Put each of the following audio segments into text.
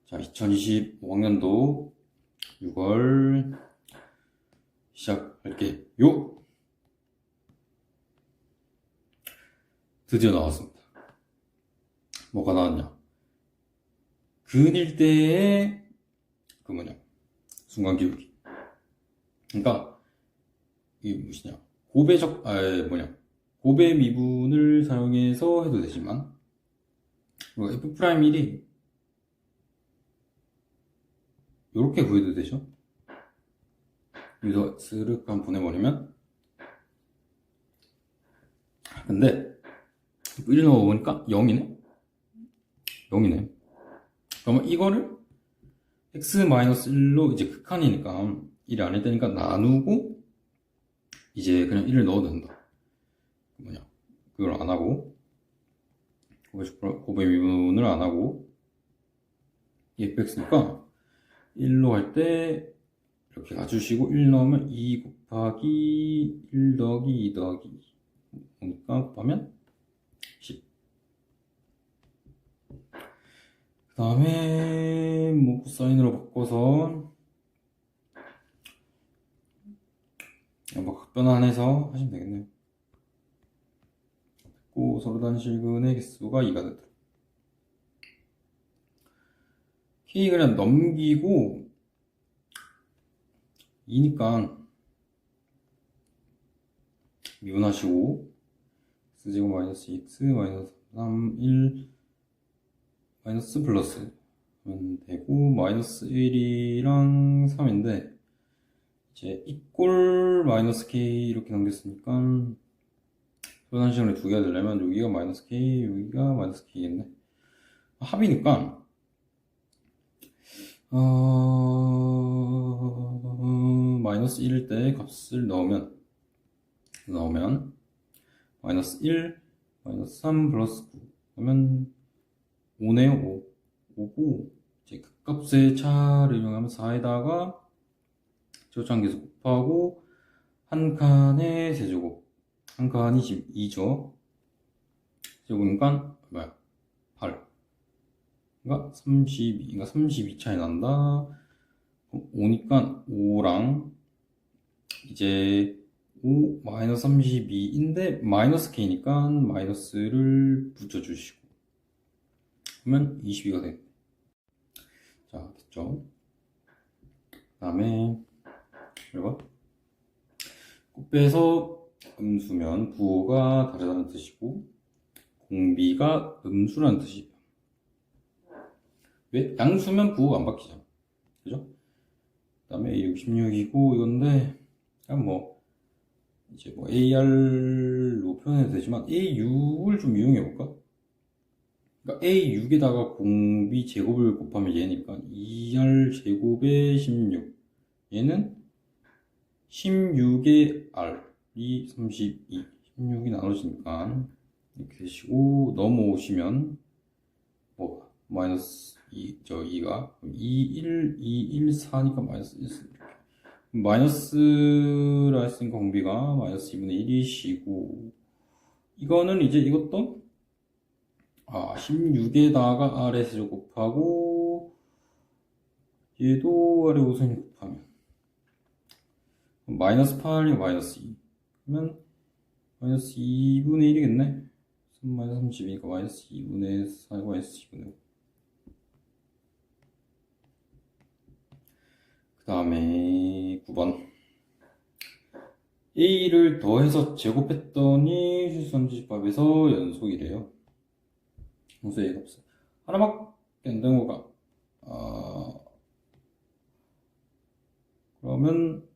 자, 2025학년도 6월 시작할게요. 드디어 나왔습니다. 뭐가 나왔냐? 근일대의 순간기울기. 그러니까 이게 무엇이냐? 고배 미분을 사용해서 해도 되지만 F'1이 이렇게 구해도 되죠? 여기서 스르륵 한번 보내버리면, 근데 1 넣어보니까 0이네? 그러면 이거를 x-1로 이제 극한이니까 1이 아닐 때니까 나누고 이제 그냥 1을 넣어도 된다. 그걸 안 하고 고배 미분을 안 하고 fx니까 1로 할 때 이렇게 가주시고 1 넣으면 2 곱하기 1 더하기 2 더하기 그러니까 곱하면 10. 그 다음에 코사인으로 바꿔서 극변환해서 하시면 되겠네요. 서로단실근의 개수가 2가 되더라. K 그냥 넘기고 2니까 미분하시고 x제곱 마이너스 2x 마이너스 3 1 마이너스 플러스 하면 되고, 마이너스 1이랑 3인데 이제 이꼴 마이너스 k 이렇게 남겼으니까 소단식으로 두 개가 되려면 여기가 마이너스 k 여기가 마이너스 k겠네. 합이니까 마이너스 1일 때 값을 넣으면 마이너스 1 마이너스 3 플러스 9 그러면 5네요. 5고 이제 극값의 차를 이용하면 4에다가 제곱장계수 곱하고 한 칸의 세제곱, 한 칸이 2죠. 제곱이니까 8. 그러니까 32 차이 난다. 5니까 5랑 이제 5 마이너스 32인데 마이너스 k니까 마이너스를 붙여주시고 그러면 22가 되겠네. 자, 됐죠? 그 다음에 이거 곱배에서 음수면 부호가 다르다는 뜻이고 공비가 음수라는 뜻이에요. 왜? 양수면 부호가 안 바뀌잖아. 그죠? 그 다음에 A66이고 이건데 그냥 이제 AR로 표현해도 되지만 A6을 좀 이용해 볼까? 그러니까 A6에다가 공비 제곱을 곱하면 얘니까 2R 제곱에 16. 얘는 16의 R이 32. 16이 나눠지니까 이렇게 되시고 넘어오시면 마이너스 2, 2가 2, 1, 2, 1, 4니까 마이너스 1. 마이너스라 했으니까 공비가 마이너스 2분의 1이시고 이거는 이제 이것도 16에다가 R의 세제곱 곱하고 얘도 R의 우선이 곱하면 마이너스 8이고 마이너스 2 그러면 마이너스 2분의 1이겠네. 3 마이너스 32니까 마이너스 2분의 4이고 마이너스 2분의 5. 그 다음에 9번 A를 더해서 제곱했더니 실수함수집합에서 연속이래요. 무수 A가 없어. 하나밖에 안 되는 거가 그러면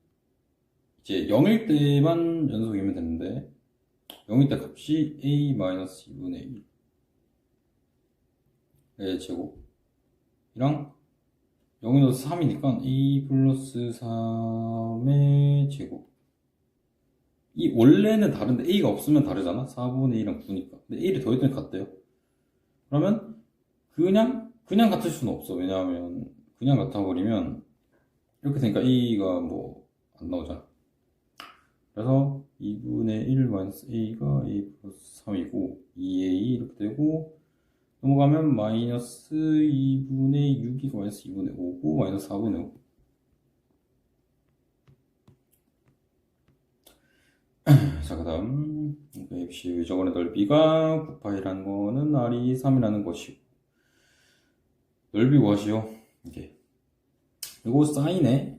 이제 0일 때만 연속이면 되는데 0일 때 값이 A-2분의 1의 제곱이랑 0이 넣어서 3이니까 A 플러스 3의 제곱. 이 원래는 다른데 A가 없으면 다르잖아. 4분의 1이랑 9니까. 근데 A를 더했더니 같대요. 그러면 그냥 같을 수는 없어. 왜냐하면 그냥 같아버리면 이렇게 되니까 A가 안 나오잖아. 그래서 2분의 1 마이너스 A가 A 플러스 3이고 2A 이렇게 되고 넘어가면 마이너스 2분의 6이 마이너스 2분의 5고 마이너스 4분의 5. 자, 그 다음 ABC 저거의 넓이가 9파이라는 거는 R이 3이라는 것이고 넓이 구하시오. 이게 그리고 사인에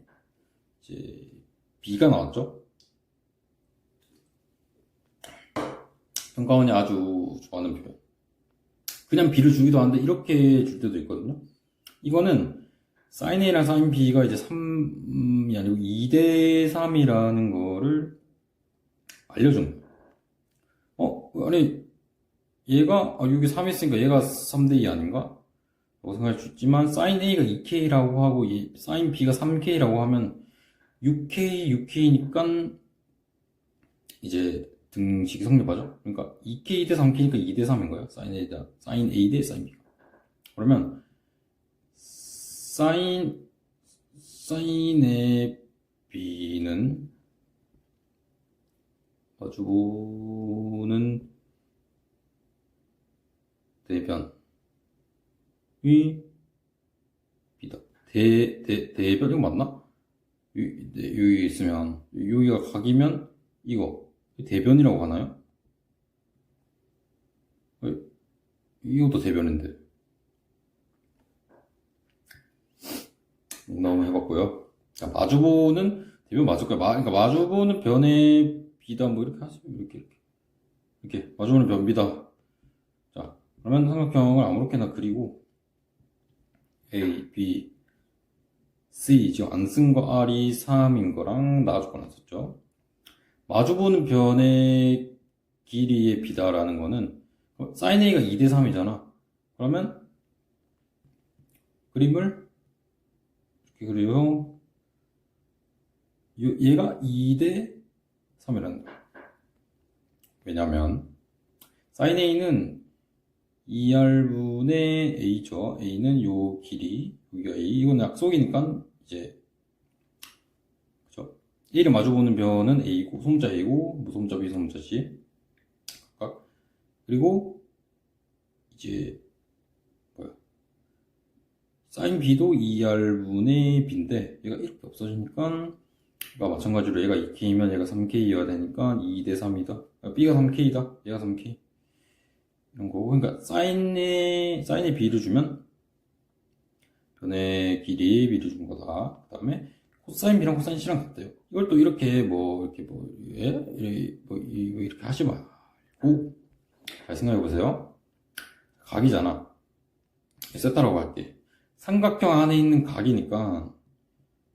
이제 B가 나왔죠. 평가원이 아주 좋아하는 표현. 그냥 B를 주기도 하는데 이렇게 줄 때도 있거든요. 이거는 sin A랑 sin B가 이제 3이 아니고 2대 3이라는 거를 알려준 거예요. 아니 얘가 여기 3이 있으니까 얘가 3대 2 아닌가? 라고 생각할 수 있지만 sin A가 2K라고 하고 sin B가 3K라고 하면 6K니까 이제 등식이 성립하죠. 그러니까 2K 대 3K니까 2대 3인 거예요. sin A 대 sin B. 그러면 sin의 B는 마주보는 대변이 B다. 대변 이거 맞나? 여기 있으면 여기가 각이면 이거 대변이라고 하나요? 이것도 대변인데. 농담을 해봤고요. 마주보는 대변 맞을 거야. 그러니까 마주보는 변의 B다 뭐 이렇게 하시면 이렇게 마주보는 변 B다. 자, 그러면 삼각형을 아무렇게나 그리고 A, B, C 지금 안 쓴 거 R이 3인 거랑 나와주고 났었죠. 마주보는 변의 길이의 B다라는 거는 sin A가 2대 3이잖아. 그러면 그림을 이렇게 그려요. 얘가 2대 3이라는 거야. 왜냐면 sin A는 2R분의 A죠. A는 요 길이, 여기가 A. 이건 약속이니까 이제 그죠? A를 마주보는 변은 A고, 소문자 A고, 무소문자 B, 소문자 C. 각각. 그리고 이제 뭐야? sin B도 2R분의 B인데 얘가 이렇게 없어지니까 마찬가지로 얘가 2K면 얘가 3K여야 되니까 2대 3이다. B가 3K다. 얘가 3K. 이런 거고. 그러니까 사인의 B를 주면 변의 길이의 B를 준 거다. 그 다음에 코사인 B랑 코사인 C랑 같대요. 이걸 또 이렇게 이렇게 하지 말고 잘 생각해 보세요. 각이잖아. 세타라고 할게. 삼각형 안에 있는 각이니까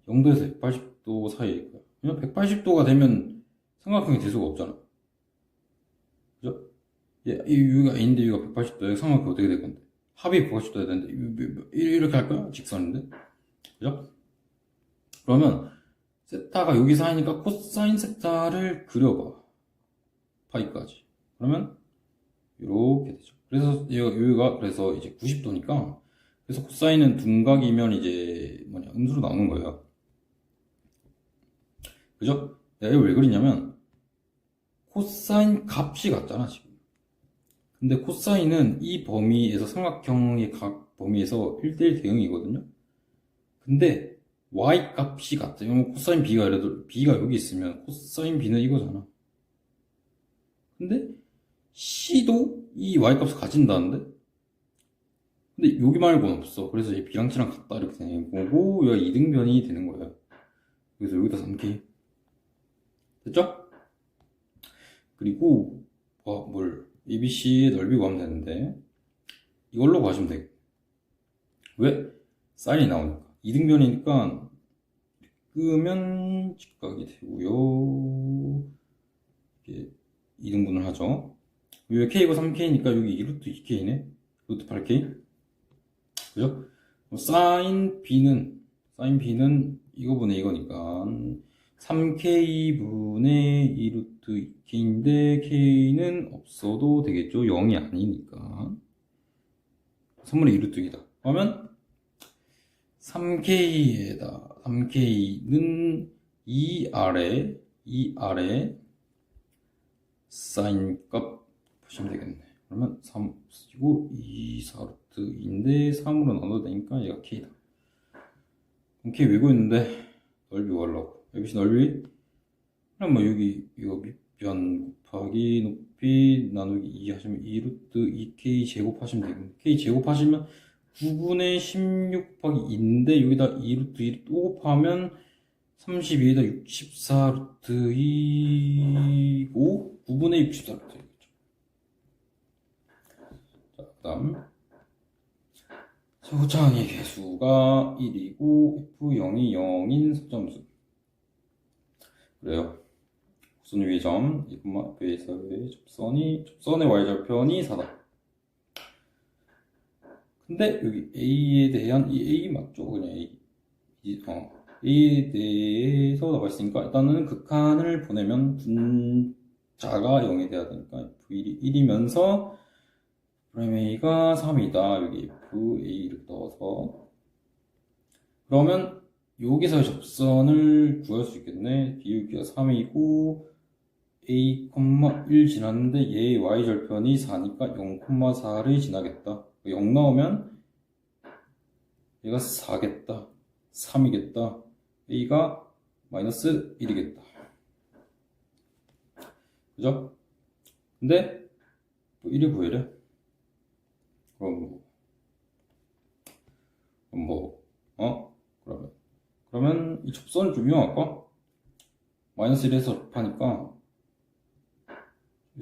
0도에서 180도 사이일 거야. 왜냐면 180도가 되면 삼각형이 될 수가 없잖아. 그죠? 여기가 A인데 여기가 180도야. 삼각형이 어떻게 될 건데? 합이 180도 해야 되는데 이렇게 할 거야? 직선인데? 그죠? 그러면 세타가 여기 사이니까 코사인 세타를 그려봐. 파이까지. 그러면 이렇게 되죠. 그래서 여기가 그래서 이제 90도니까 그래서 코사인은 둔각이면 이제 음수로 나오는 거예요. 그죠? 내가 이걸 왜 그리냐면 코사인 값이 같잖아 지금. 근데 코사인은 이 범위에서 삼각형의 각 범위에서 1대1 대응이거든요. 근데 y 값이 같아. 코사인 b가 예를 들어 b가 여기 있으면 코사인 b는 이거잖아. 근데 c도 이 y 값을 가진다는데? 근데 여기 말고는 없어. 그래서 이 b랑 c랑 같다 이렇게 되는 거고 여기가 이등변이 되는 거예요. 그래서 여기다 3K 됐죠? 그리고 ABC의 넓이 구하면 되는데 이걸로 구하시면 되겠 왜? 사인이 나오니까. 이등변이니까 끄면 직각이 되고요. 이렇게 이등분을 하죠. 여기 K가 3K니까 여기 루트 2K네. 루트 8K. 그죠? 사인 B는 이거분의 이거니까 3K분의 2루트 2K인데 K는 없어도 되겠죠. 0이 아니니까. 3분의 2루트 2다. 그러면 3K는 2R에 사인 값 보시면 되겠네. 그러면 3 쓰고 2, 4루트 루트 2인데 3으로 나눠도 되니까 얘가 K다. 그럼 K 외고 있는데 넓이 구하려고. ABC 넓이? 그럼 뭐 여기 이거 밑변 곱하기 높이 나누기 2 하시면 2 루트 2K 제곱하시면 되고 K 제곱하시면 9분의 16 곱하기 2인데 여기다 2 루트 2를 또 곱하면 32에다 64 루트 2고 9분의 64 루트 2겠죠. 자, 그 다음 소장의 개수가 1이고 F0이 0인 서점수. 그래요. 곡선 위의 점, F에서의 접선의 y절편이 4다. 근데 여기 A에 대한 이 A 맞죠? 그냥 A에 대해서 나와 있으니까 일단은 극한을 보내면 분자가 0이 돼야 되니까 F1이 1이면서 A가 3이다. 여기 FA를 넣어서 그러면 여기서의 접선을 구할 수 있겠네. 비율기가 3이고 A, 1 지났는데 얘의 y절편이 4니까 0,4를 지나겠다. 0 나오면 얘가 4겠다. 3이겠다. A가 마이너스 1이겠다. 그죠? 근데 1이 구해래. 그럼 그러면 이 접선을 좀 이용할까? 마이너스 1에서 접하니까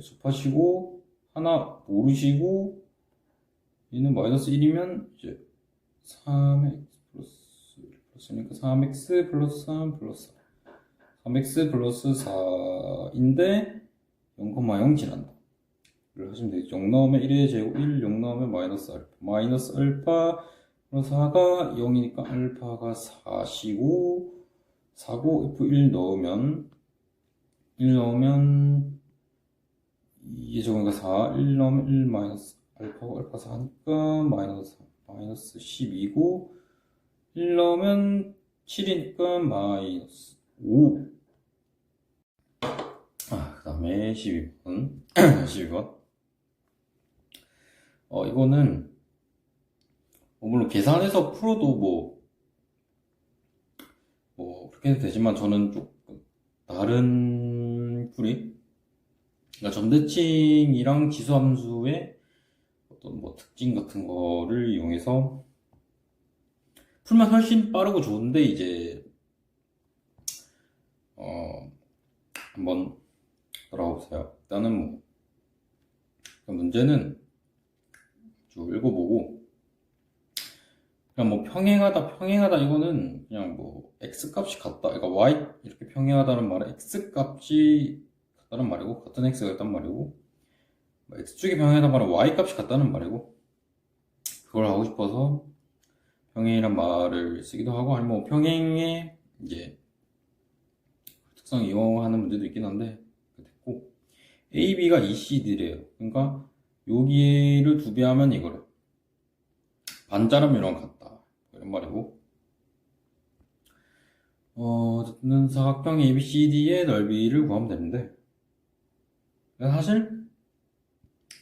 접하시고 하나 모르시고 얘는 마이너스 1이면 이제 3x 플러스니까 3x 플러스 3 플러스 3x 플러스 4인데 0,0 지난다. 이걸 하시면 되겠죠. 0 나오면 1의 제곱 1, 0 나오면 마이너스 알파 플러스 4가 0이니까 알파가 4시고 4고 F1 넣으면 1 넣으면 2의 제곱이니까 4, 1 넣으면 1 마이너스 알파고 알파 4니까 마이너스 12고 1 넣으면 7이니까 마이너스 5. 그 다음에 12번 12번 이거는 물론 계산해서 풀어도 그렇게 해도 되지만 저는 조금 다른 풀이 그러니까 점대칭이랑 지수함수의 어떤 특징 같은 거를 이용해서 풀면 훨씬 빠르고 좋은데 이제 한번 따라가 보세요. 일단은 문제는 쭉 읽어보고 그냥 평행하다 이거는 그냥 x 값이 같다. 그러니까 y 이렇게 평행하다는 말은 x 값이 같다는 말이고 같은 x가 있단 말이고 x축이 평행하다는 말은 y 값이 같다는 말이고 그걸 하고 싶어서 평행이란 말을 쓰기도 하고 아니면 평행의 이제 특성 이용하는 문제도 있긴 한데 됐고 A, B가 ECD래요. 그러니까 여기를 2배 하면 이거를 반자름이랑 같다 이런 말이고 어쨌든 사각형 ABCD의 넓이를 구하면 되는데 사실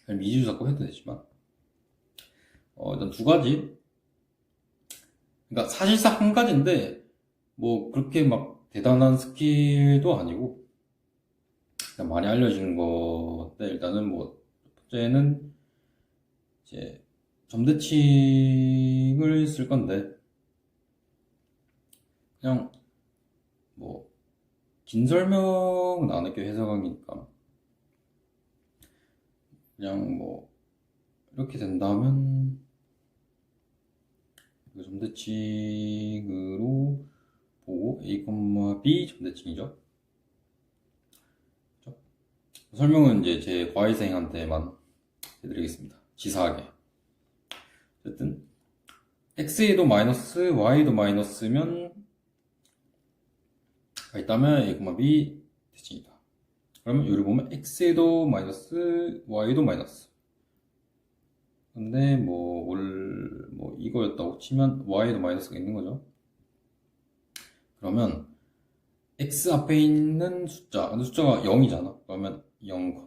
미지수 잡고 해도 되지만 일단 2가지 그러니까 사실상 1가지인데 그렇게 막 대단한 스킬도 아니고 그냥 많이 알려진 건데 일단은 첫 번째는 이제 점대칭을 쓸 건데 그냥 긴 설명은 안 할게요. 해석하기니까 그냥 이렇게 된다면 점대칭으로 보고 A, B 점대칭이죠. 설명은 이제 제 과외생한테만 해드리겠습니다. 지사하게. 어쨌든 x에도 마이너스, y도 마이너스면 있다면 A, B 대칭이다. 그러면 여기 보면 x에도 마이너스, y도 마이너스. 근데 이거였다고 치면 y에도 마이너스가 있는 거죠. 그러면 x 앞에 있는 숫자가 0이잖아. 그러면 0,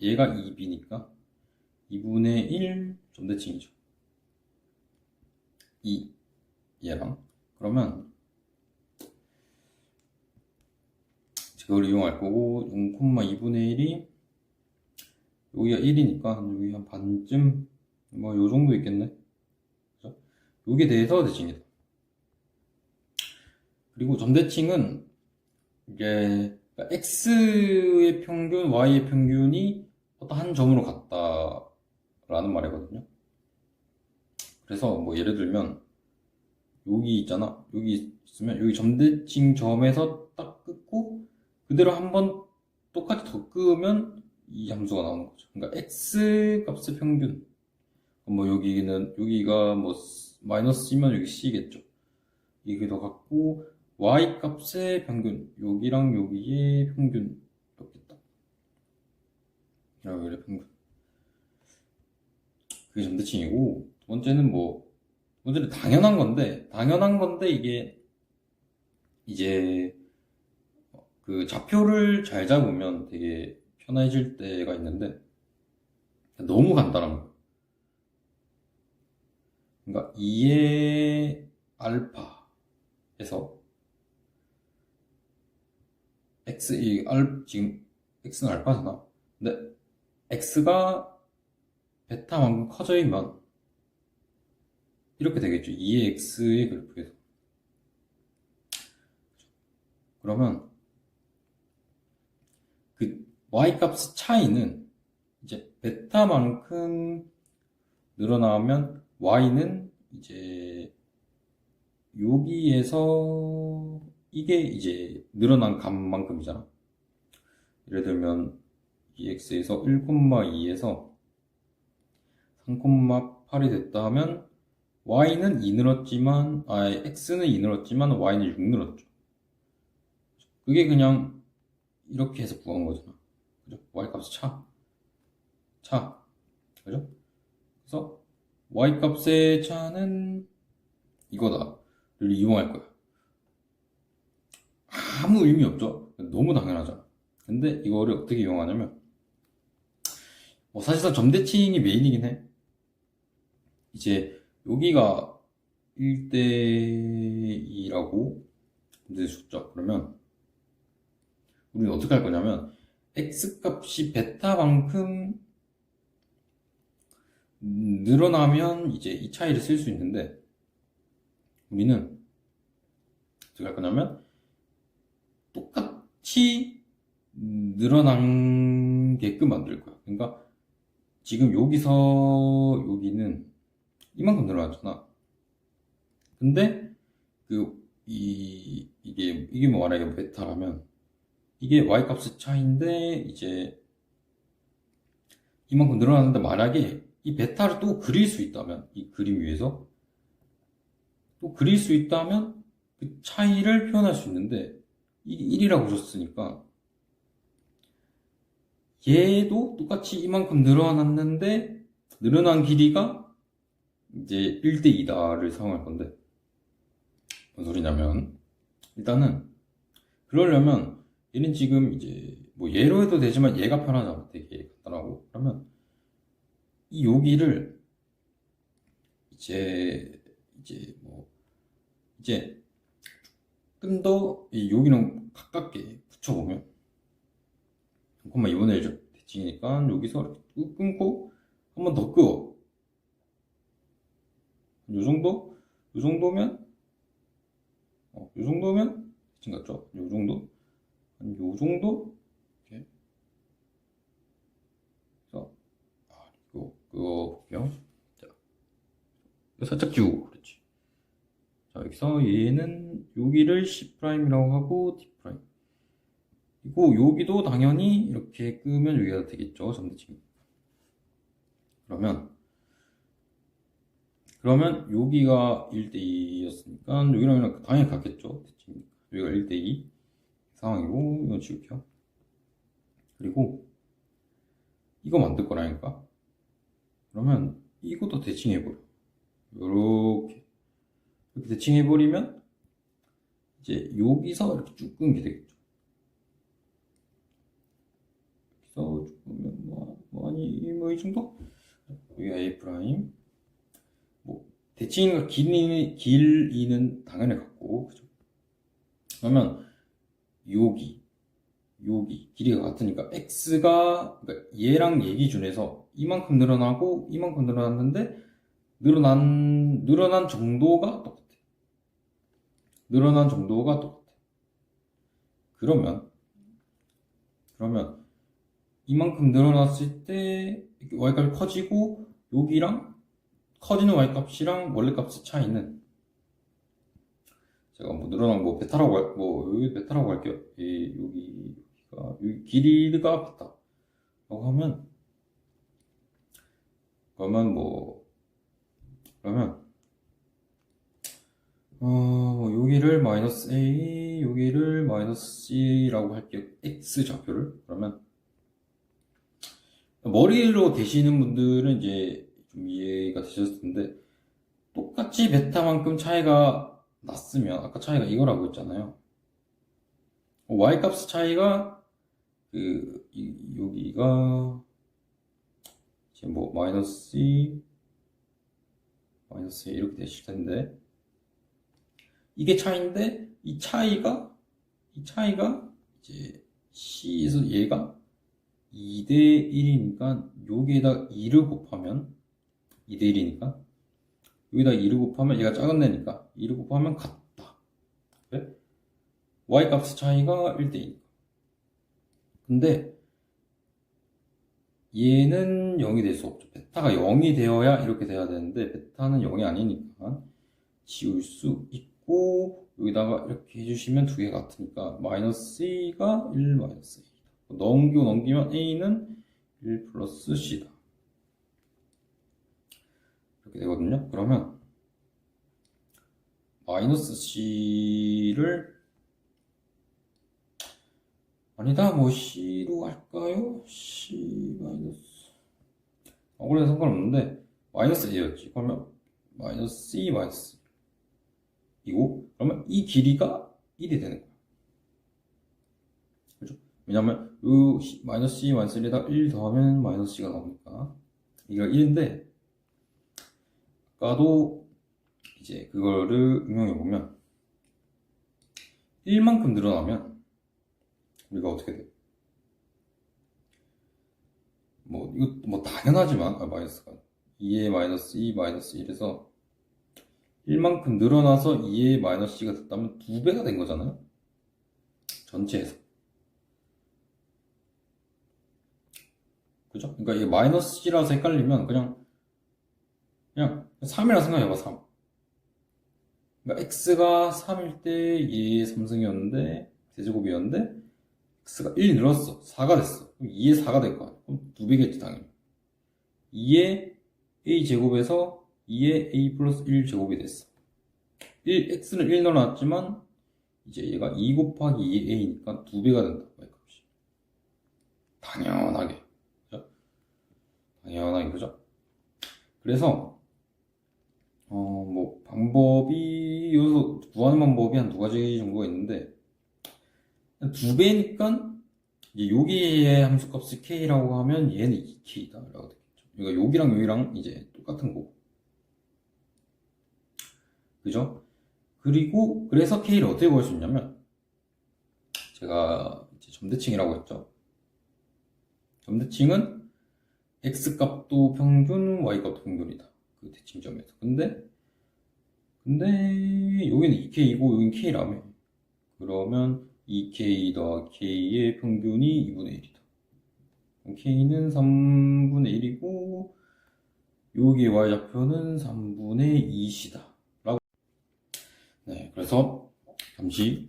얘가 2b니까 2분의 1 점대칭이죠. 2 얘랑. 그러면 그걸 이용할 거고 0,2분의 1이 여기가 1이니까 여기 한 반쯤 뭐 요 정도 있겠네. 그죠? 여기에 대해서 대칭이다. 그리고 점대칭은 이제 그러니까 x의 평균, y의 평균이 어떤 한 점으로 같다라는 말이거든요. 그래서 뭐 예를 들면 여기 있잖아. 여기 있으면 여기 점대칭 점에서 딱 끊고 그대로 한번 똑같이 더 끄면 이 함수가 나오는 거죠. 그러니까 x 값의 평균. 뭐 여기가 뭐 마이너스 C면 여기 C겠죠. 이게 더 같고 y 값의 평균. 여기랑 여기의 평균 이렇겠다. 여기의 평균. 그게 점대칭이고 두 번째는 당연한 건데 이게 이제 그 좌표를 잘 잡으면 되게 편해질 때가 있는데 너무 간단한 거예요. 그러니까 2의 알파에서 지금 x는 알파잖아. 근데 x가 베타만큼 커져있면 이렇게 되겠죠. 2의 x의 그래프에서. 그러면 그 y-값의 차이는 이제 베타만큼 늘어나면 y는 이제 여기에서 이게 이제 늘어난 값만큼이잖아. 예를 들면 2x에서 1,2에서 3,8이 됐다 하면 y는 2 늘었지만 x는 2 늘었지만 y는 6 늘었죠. 그게 그냥 이렇게 해서 구한 거잖아. 그죠? y-값의 차. 그죠? 그래서 y-값의 차는 이거다를 이용할 거야. 아무 의미 없죠? 너무 당연하잖아. 근데 이거를 어떻게 이용하냐면 사실상 점대칭이 메인이긴 해. 이제 여기가 1대2라고 문제 줬죠. 그러면 우리는 어떻게 할 거냐면 x값이 베타만큼 늘어나면 이제 이 차이를 쓸 수 있는데 우리는 어떻게 할 거냐면 똑같이 늘어나게끔 만들 거야. 그러니까 지금 여기서 여기는 이만큼 늘어났잖아. 근데 이게 뭐 만약에 베타라면 이게 y-값의 차이인데 이제 이만큼 늘어났는데 만약에 이 베타를 또 그릴 수 있다면 이 그림 위에서 또 그릴 수 있다면 그 차이를 표현할 수 있는데 이게 1이라고 줬으니까 얘도 똑같이 이만큼 늘어났는데 늘어난 길이가 이제 1대2다를 사용할 건데 무슨 소리냐면 일단은 그러려면 얘는 지금 이제 뭐 얘로 해도 되지만 얘가 편하잖아. 되게 간단하고. 그러면 이 여기를 이제 좀 더 여기는 가깝게 붙여보면 0,2분의 1죠. 대칭이니까 여기서 이렇게 쭉 끊고 한 번 더 끄어. 요 정도? 요 정도면 대칭 같죠? 요 정도? 요 정도? 이렇게. 그래서 이거 볼게요. 자, 이거 살짝 지우고 그렇지. 자, 여기서 얘는 여기를 C'이라고 하고 T'이고 여기도 당연히 이렇게 끄면 여기가 되겠죠. 점대칭. 그러면 여기가 1대2였으니까 여기랑 당연히 같겠죠. 대칭. 여기가 1대2 상황이고 이건 지울게요. 그리고 이거 만들 거라니까. 그러면 이것도 대칭해버려. 이렇게 대칭해버리면 이제 여기서 이렇게 쭉 끊게 되겠죠. 여기서 쭉 끊으면 뭐 이 정도? 여기가 A 프라임. 뭐 대칭과 길이는 당연히 같고, 그죠? 그러면 여기 길이가 같으니까 x가 그러니까 얘랑 얘 기준에서 이만큼 늘어나고 이만큼 늘어났는데 늘어난 정도가 똑같아. 늘어난 정도가 똑같아. 그러면 이만큼 늘어났을 때 y값이 커지고 여기랑 커지는 y값이랑 원래 값의 차이는 제가 뭐 늘어난 거 베타라고 여기 베타라고 할게요. 여기 길이가 같다. 라고 하면 여기를 마이너스 a, 여기를 마이너스 c라고 할게요. x 좌표를. 그러면 머리로 대시는 분들은 이제 좀 이해가 되셨을 텐데, 똑같이 베타만큼 차이가 났으면, 아까 차이가 이거라고 했잖아요. y 값의 차이가 여기가 이제 뭐 마이너스 c 이렇게 되실 텐데, 이게 차이인데 이 차이가 이제 c에서 얘가 2대 1이니까 여기에다 2를 곱하면 2대 1이니까 여기다 2를 곱하면 얘가 작은 데니까 2를 곱하면 같다. 왜? y 값의 차이가 1대 2니까. 근데 얘는 0이 될 수 없죠. 베타가 0이 되어야 이렇게 돼야 되는데 베타는 0이 아니니까 지울 수 있고, 여기다가 이렇게 해주시면 두 개 같으니까 마이너스 A가 1 마이너스 A다. 넘기면 A는 1 플러스 C다. 이렇게 되거든요. 그러면 마이너스 C를 아니다, 뭐 C로 할까요? C 마이너스 그래도 상관없는데 마이너스 A였지. 그러면 마이너스 C 마이너스 이고, 그러면 이 길이가 1이 되는 거야. 그죠? 왜냐면 요 마이너스 C 마이너스 1에다 1 더하면 마이너스 C가 나오니까 이거 1인데, 아까도 이제 그거를 응용해보면 1만큼 늘어나면 우리가 어떻게 돼? 이거 당연하지만 마이너스가 2의 마이너스 2 마이너스 1에서 1만큼 늘어나서 2의 마이너스 c가 됐다면 2배가 된 거잖아요. 전체에서. 그죠? 그러니까 이게 마이너스 c라서 헷갈리면 그냥 3이라 생각해봐. 3. 그러니까 x가 3일 때 2의 3승이었는데 세제곱이었는데 x가 1이 늘었어. 4가 됐어. 그럼 2의 4가 될 거야. 그럼 2배겠지 당연히. 2의 a 제곱에서 2의 a 플러스 1 제곱이 됐어. x는 1 넣어놨지만 이제 얘가 2 곱하기 2의 a니까 2배가 된다. y값이. 당연하게. 그죠? 당연하게. 그죠? 그래서 여기서 구하는 방법이 한 두 가지 정도가 있는데, 2배니까 이제 여기의 함수값을 k라고 하면 얘는 2k다 라고 되겠죠. 그러니까 여기랑 이제 똑같은 거고. 그죠? 그리고 그래서 k를 어떻게 구할 수 있냐면, 제가 이제 점대칭이라고 했죠. 점대칭은 x값도 평균, y값도 평균이다. 그 대칭점에서. 근데 여기는 2k이고 여기는 k라며. 그러면 2k 더하기 k의 평균이 2분의 1이다. k는 3분의 1이고 여기의 y좌표는 3분의 2이다. 라고. 네, 그래서 잠시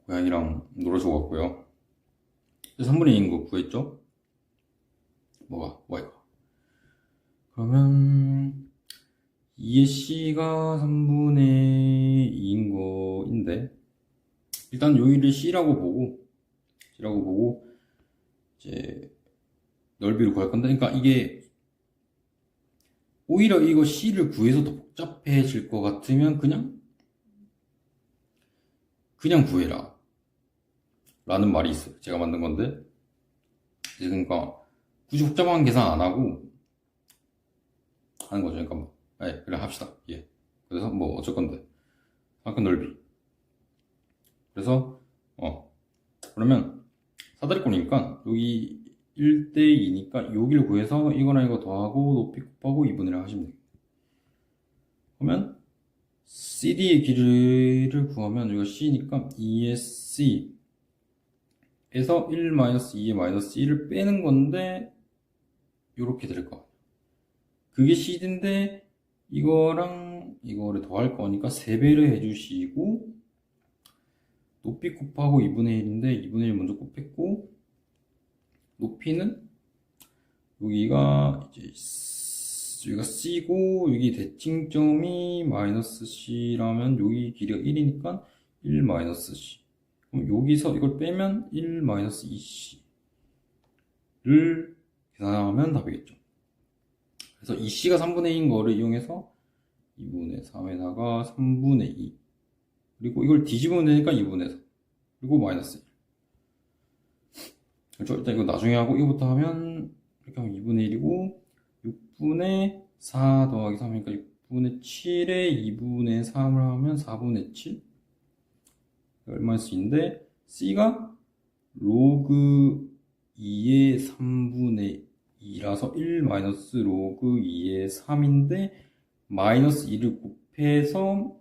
고양이랑 놀아줘 갔고요. 3분의 2인 거 구했죠? 뭐가? y가. 그러면 2의 c가 3분의 2인 거인데, 일단 여기를 c라고 보고 이제 넓이를 구할 건데, 그러니까 이게 오히려 이거 c를 구해서 더 복잡해질 것 같으면 그냥 구해라 라는 말이 있어요. 제가 만든 건데, 그러니까 굳이 복잡한 계산 안 하고 하는 거죠. 그러니까 아니, 그래 합시다. 예. 그래서 뭐 어쩔 건데. 사각형 넓이. 그래서 그러면 사다리꼴이니까 여기 1대2니까 여기를 구해서 이거랑 이거 더하고 높이 곱하고 2분의 1 하시면 돼요. 그러면 CD의 길이를 구하면 여기가 C니까 2의 C 에서 1 2의 마이너스 1을 빼는 건데 이렇게 될 거. 그게 CD인데 이거랑 이거를 더할 거니까 3배를 해주시고 높이 곱하고 2분의 1인데 2분의 1 먼저 곱했고 높이는 여기가 이제 여기가 C고 여기 대칭점이 마이너스 C라면 여기 길이가 1이니까 1 마이너스 C. 그럼 여기서 이걸 빼면 1 마이너스 2C를 계산하면 답이겠죠. 그래서 이 C가 3분의 2인 거를 이용해서 2분의 3에다가 3분의 2 그리고 이걸 뒤집으면 되니까 2분의 4 그리고 마이너스 1. 그렇죠? 일단 이거 나중에 하고 이거부터 하면 이렇게 하면 2분의 1이고 6분의 4 더하기 3이니까 6분의 7에 2분의 3을 하면 4분의 7 얼마일 수 있는데 C가 로그 2의 3분의 2라서 1 마이너스 로그 2의 3인데 마이너스 2를 곱해서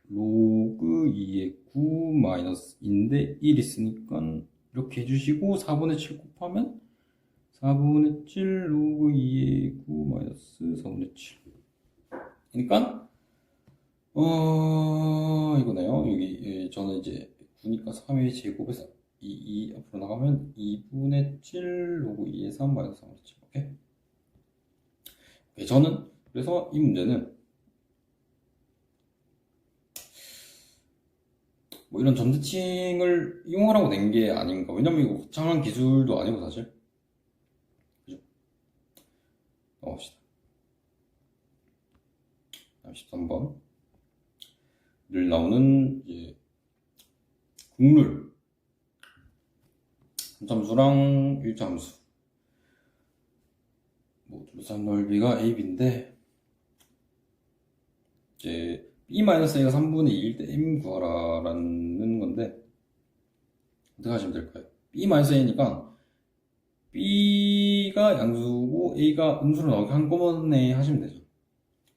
로그 2의 9 마이너스 2인데 1 있으니까 이렇게 해주시고 4분의 7 곱하면 4분의 7 로그 2의 9 마이너스 4분의 7 그러니까 이거네요. 여기 저는 이제 9니까 3의 제곱에서 2 앞으로 나가면 2분의 7 로그 2의 3 마이너스 3분의 7 오케이? 저는 그래서 이 문제는 뭐 이런 점대칭을 이용하라고 낸 게 아닌가. 왜냐면 이거 거창한 기술도 아니고 사실. 그죠? 넘어갑시다. 13번 늘 나오는 이제 국룰 3참수랑 1참수 뭐 둘러싼 넓이가 AB인데 이제 B-A가 3분의 2일 때 M 구하라라는 건데 어떻게 하시면 될까요? B-A니까 B가 양수고 A가 음수로 나오게 한꺼번에 하시면 되죠.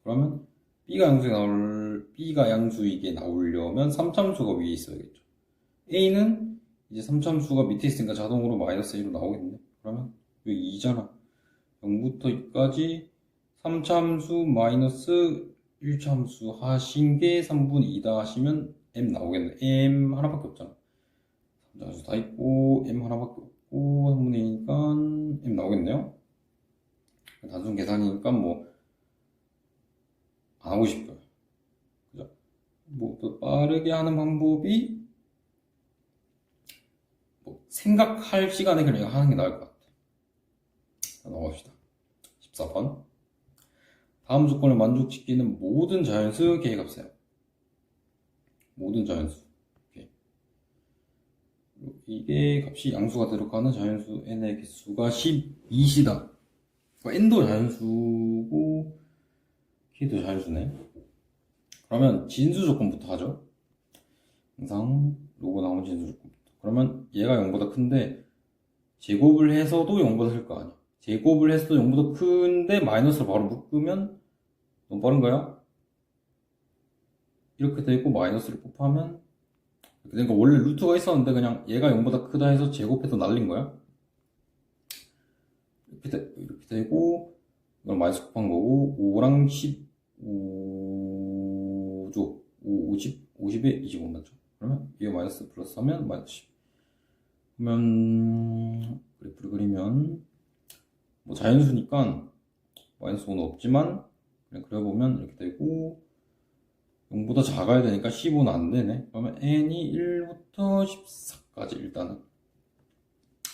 그러면 B가 양수이게 나오려면 3참수가 위에 있어야겠죠. A는 이제 3참수가 밑에 있으니까 자동으로 마이너스 1로 나오겠네. 그러면 여기 2잖아. 0부터 2까지 3참수 마이너스 1참수 하신 게 3분의 2다 하시면 M 나오겠네. M 하나밖에 없잖아. 3참수 다 있고 M 하나밖에 없고 3분의 2니까 M 나오겠네요. 단순 계산이니까 뭐 안 하고 싶어요. 그죠? 뭐 더 빠르게 하는 방법이 뭐 생각할 시간에 그냥 하는 게 나을 것 같아. 자, 넘어갑시다. 14번 다음 조건을 만족시키는 모든 자연수 계획합세요. 모든 자연수. 오케이. 이게 값이 양수가 들어가는 자연수 n의 개수가 12시다. 그러니까 n도 자연수고 k도 자연수네. 그러면 진수 조건부터 하죠. 항상 로고 나오는 진수 조건부터. 그러면 얘가 0보다 큰데 제곱을 해서도 0보다 클 거 아니야. 제곱을 해서도 0보다 큰데 마이너스로 바로 묶으면 너무 빠른 거야? 이렇게 되고 마이너스를 곱하면 그러니까 원래 루트가 있었는데 그냥 얘가 0보다 크다 해서 제곱해서 날린 거야. 이렇게 되고 이걸 마이너스 곱한 거고 5랑 15죠. 50에 25 맞죠? 그러면 이거 마이너스 플러스 하면 마이너스 10. 그러면 그래프를 그리면 뭐 자연수니까 마이너스 5는 없지만 그냥 그려보면 이렇게 되고 0보다 작아야 되니까 15는 안 되네. 그러면 n이 1부터 14까지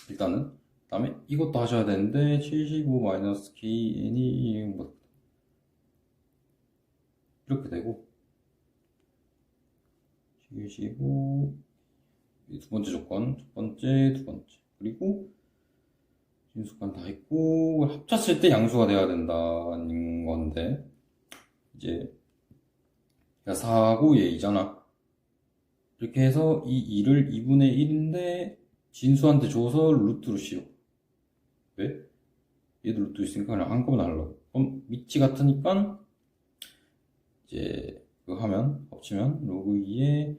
일단은 다음에 이것도 하셔야 되는데 75 마이너스 k n이 0보다 이렇게 되고 75 두 번째 조건, 첫 번째, 두 번째 그리고 진수관 다 있고 합쳤을 때 양수가 돼야 된다는 건데 이제 4하고 얘 2잖아. 이렇게 해서 이 2를 2분의 1인데 진수한테 줘서 루트로 씌워. 왜? 얘도 루트 있으니까 그냥 한꺼번에 하려고. 그럼 위치 같으니까 이제 그거 하면 합치면 로그 2에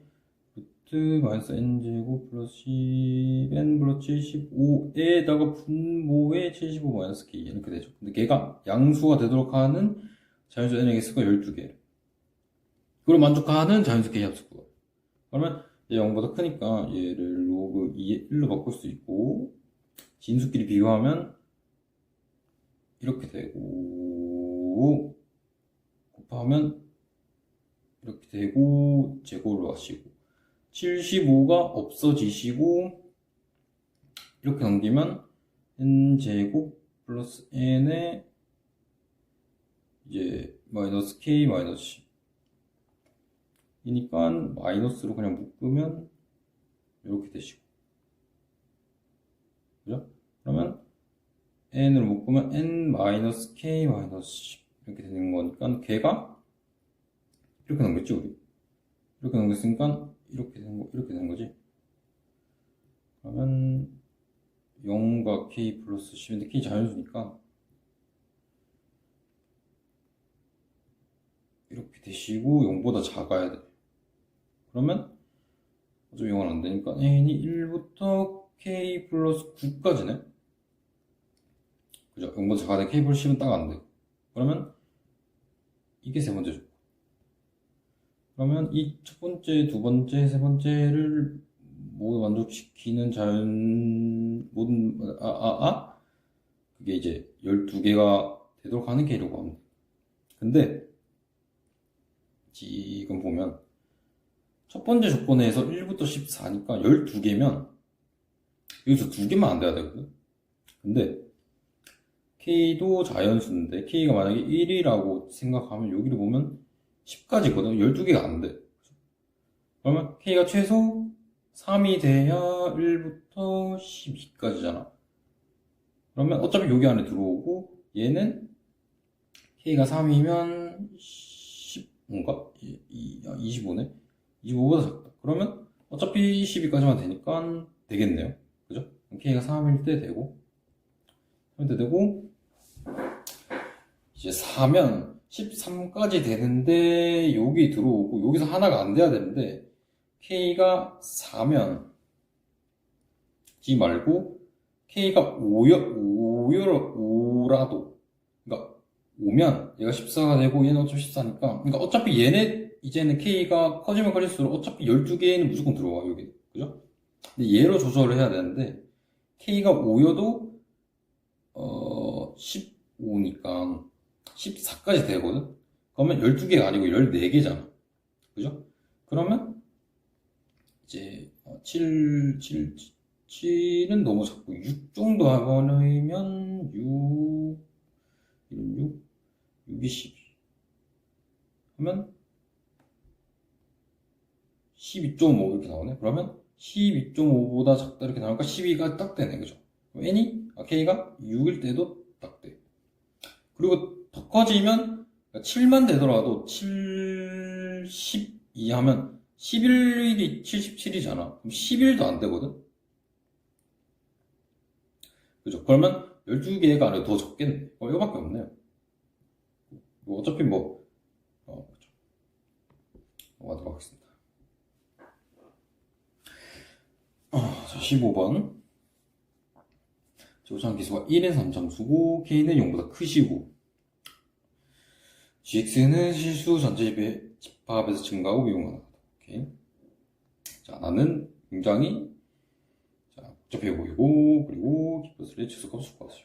루트 마이너스 n제곱 플러스 10n 플러스 75에다가 분모에 75 마이너스 k 이렇게 되죠. 근데 걔가 양수가 되도록 하는 자연수 n의 개수가 12개. 그걸 만족하는 자연수 k 합수구가. 그러면 얘 0보다 크니까 얘를 로그 2에 1로 바꿀 수 있고 진수끼리 비교하면 이렇게 되고 곱하면 이렇게 되고 제곱으로 하시고 75가 없어지시고 이렇게 넘기면 n제곱 플러스 n에 이제 마이너스 k 마이너스 10 이니까 마이너스로 그냥 묶으면 이렇게 되시고 그죠? 그러면 n으로 묶으면 n 마이너스 k 마이너스 10 이렇게 되는 거니까 걔가 이렇게 넘겼지 우리 이렇게 넘겼으니까 이렇게 되는 거지. 그러면 0과 k 플러스 10인데 k 자연수니까 이렇게 되시고 0보다 작아야 돼. 그러면 어차피 0은 안 되니까 n이 1부터 k 플러스 9까지네. 그죠? 0보다 작아야 돼. k 플러스 10은 딱 안 돼. 그러면 이게 세 번째 조건. 그러면 이 첫 번째, 두 번째, 세 번째를 모두 만족시키는 모든, 그게 이제 12개가 되도록 하는 K라고 합니다. 근데, 지금 보면, 첫 번째 조건에서 1부터 14니까 12개면, 여기서 2개만 안 돼야 되거든? 근데, K도 자연수인데, K가 만약에 1이라고 생각하면, 여기를 보면, 10까지거든. 12개가 안 돼. 그러면 K가 최소 3이 돼야 1부터 12까지잖아. 그러면 어차피 여기 안에 들어오고 얘는 K가 3이면 15인가? 25네? 25보다 작다. 그러면 어차피 12까지만 되니까 되겠네요. 그죠? K가 3일 때 되고 3일 때 되고 이제 4면 13까지 되는데 여기 들어오고 여기서 하나가 안 돼야 되는데 K가 4면 G 말고 K가 5라도 그러니까 5면 얘가 14가 되고 얘는 어차피 14니까 그러니까 어차피 얘네 이제는 K가 커지면 커질수록 어차피 12개는 무조건 들어와 여기 그죠? 근데 얘로 조절을 해야 되는데 K가 5여도 15니까 14까지 되거든? 그러면 12개가 아니고 14개잖아. 그죠? 그러면 이제 7은 너무 작고 6 정도 하면 6, 6이 12 하면 12.5 이렇게 나오네. 그러면 12.5보다 작다 이렇게 나오니까 12가 딱 되네. 그죠? K가 6일 때도 딱 돼. 그리고 더 커지면 7만 되더라도 72 하면 11일이 77이잖아. 그럼 10일도 안 되거든? 그죠? 그러면 12개가 아니라 더 적겠네. 이거밖에 없네요. 어차피 그죠? 넘어가도록 하겠습니다. 자, 15번. 조장 기수가 1인 3참수고 K는 0보다 크시고 GX는 실수 전체 집합에서 증가하고 미분하다. 오케이. 자, 나는 굉장히 복잡해 보이고 그리고 기표수의 최소값 수값이죠.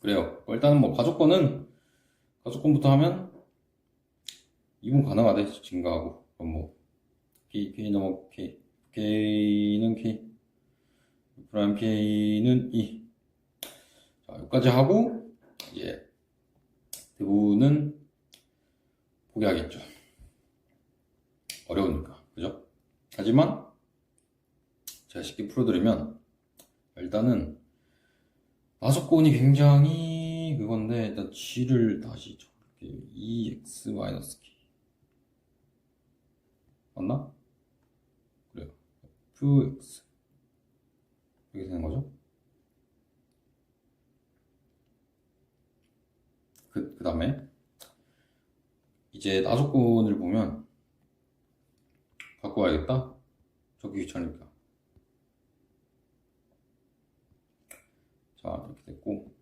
그래요. 일단은 가족권부터 하면 미분 가능하대. 증가하고 그럼 K 넘어 K는 K 프라임 K는 2. 자, 여기까지 하고 이제 대부분은 포기하겠죠. 어려우니까, 그죠? 하지만 제가 쉽게 풀어드리면 일단은 다섯권이 굉장히 그건데 일단 G를 다시 적을게요. 2x 마이너스 k 맞나? 그래요. fx 이렇게 되는 거죠. 그 다음에 이제 나조건을 보면 바꿔야겠다. 적기 귀찮으니까. 자, 이렇게 됐고,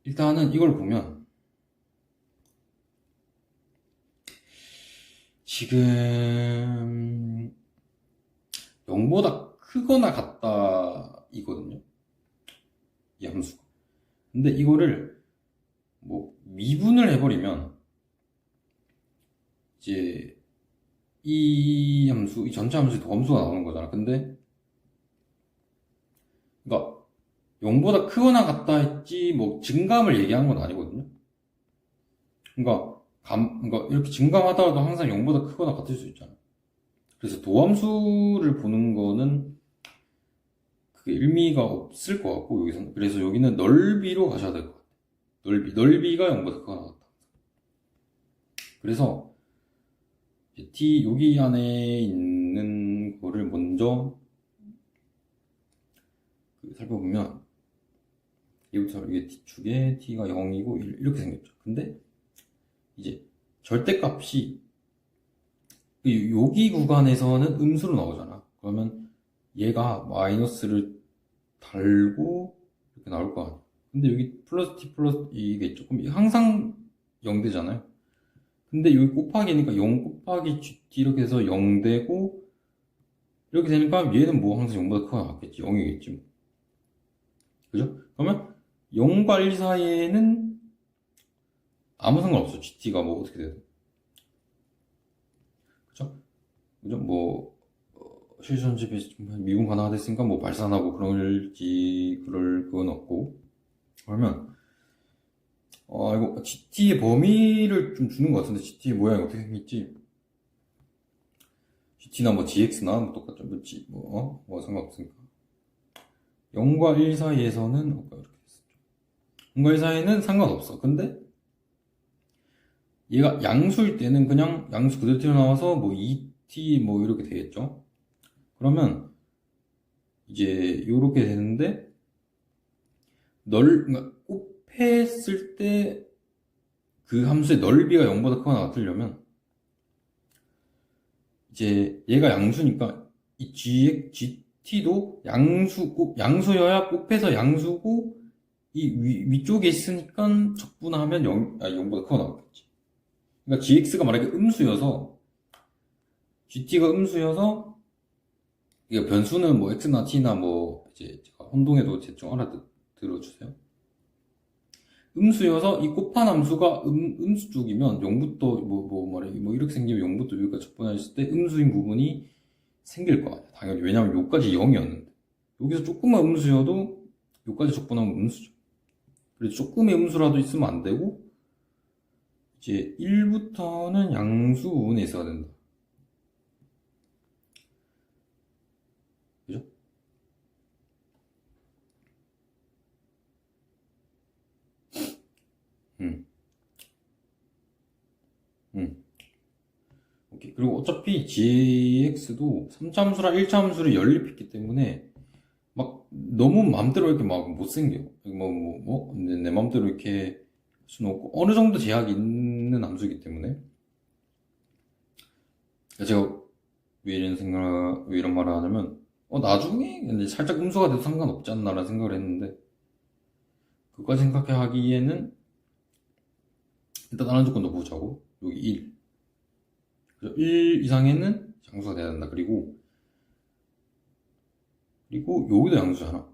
일단은 이걸 보면 지금 0보다 크거나 같다 이거든요, 이 함수가. 근데 이거를 뭐 미분을 해버리면 이제 이 함수, 이 전체 함수의 도함수가 나오는 거잖아. 근데 그러니까 0보다 크거나 같다 했지 뭐 증감을 얘기한 건 아니거든요. 그러니까 이렇게 증감하더라도 항상 0보다 크거나 같을 수 있잖아. 그래서 도함수를 보는 거는 그게 의미가 없을 것 같고, 여기서는. 그래서 여기는 넓이로 가셔야 될 것 같아. 넓이가 0보다 크거나 같다. 그래서 t 여기 안에 있는 거를 먼저 살펴보면, 이부터 이게 t축에 t가 0이고 1 이렇게 생겼죠. 근데 이제 절대값이 여기 구간에서는 음수로 나오잖아. 그러면 얘가 마이너스를 달고 이렇게 나올 거 아니야. 근데 여기 플러스 t 플러스 이게 조금 항상 0되잖아요. 근데 여기 곱하기니까 0 곱하기 gt 이렇게 해서 0되고 이렇게 되니까 얘는 뭐 항상 0보다 크거나 같겠지. 0이겠지 뭐. 그죠? 그러면 0과 1 사이에는 아무 상관없어. gt가 뭐 어떻게 돼도. 그죠? 그죠? 뭐 실전집에 미분 가능하댔으니까 뭐 발산하고 그럴 건 없고. 그러면 이거 GT의 범위를 좀 주는 것 같은데, GT의 모양이 어떻게 생겼지? GT나 뭐 GX나 뭐 똑같죠. 뭐 상관없으니까. 0과 1 사이에서는 이렇게 됐었죠. 0과 1 사이에는 상관없어. 근데 얘가 양수일 때는 그냥 양수 그대로 튀어나와서 뭐 2t 뭐 이렇게 되겠죠. 그러면 이제 요렇게 되는데, 그러니까 곱했을 때 그 함수의 넓이가 0보다 크거나 같으려면 이제 얘가 양수니까 이 GT도 양수여야 곱해서 양수고, 이 위쪽에 있으니까 적분하면 0보다 크거나 같겠지. 그러니까 GX가 만약에 음수여서, GT가 음수여서, 이게 변수는 뭐 X나 T나 뭐 이제 제가 혼동해도 대충 알아들어주세요. 음수여서 이 곱한 함수가 음수 쪽이면 0부터 뭐 이렇게 생기면 0부터 여기까지 적분했을 때 음수인 부분이 생길 거 아니야. 당연히. 왜냐면 여기까지 0이었는데. 여기서 조금만 음수여도 여기까지 적분하면 음수죠. 그래서 조금의 음수라도 있으면 안 되고, 이제 1부터는 양수 부분에 있어야 된다. 그죠? 오케이. 그리고 어차피 GX도 3차 함수랑 1차 함수를 연립했기 때문에 막 너무 맘대로 이렇게 막 못생겨. 내 맘대로 이렇게 할 수는 없고, 어느 정도 제약이 있는 함수이기 때문에. 제가 왜 이런 말을 하냐면, 나중에 근데 살짝 음수가 돼도 상관없지 않나라는 생각을 했는데, 그까지 생각하기에는 일단 다른 조건도 보자고. 여기 1. 1 이상에는 양수가 돼야 된다. 그리고 여기도 양수잖아.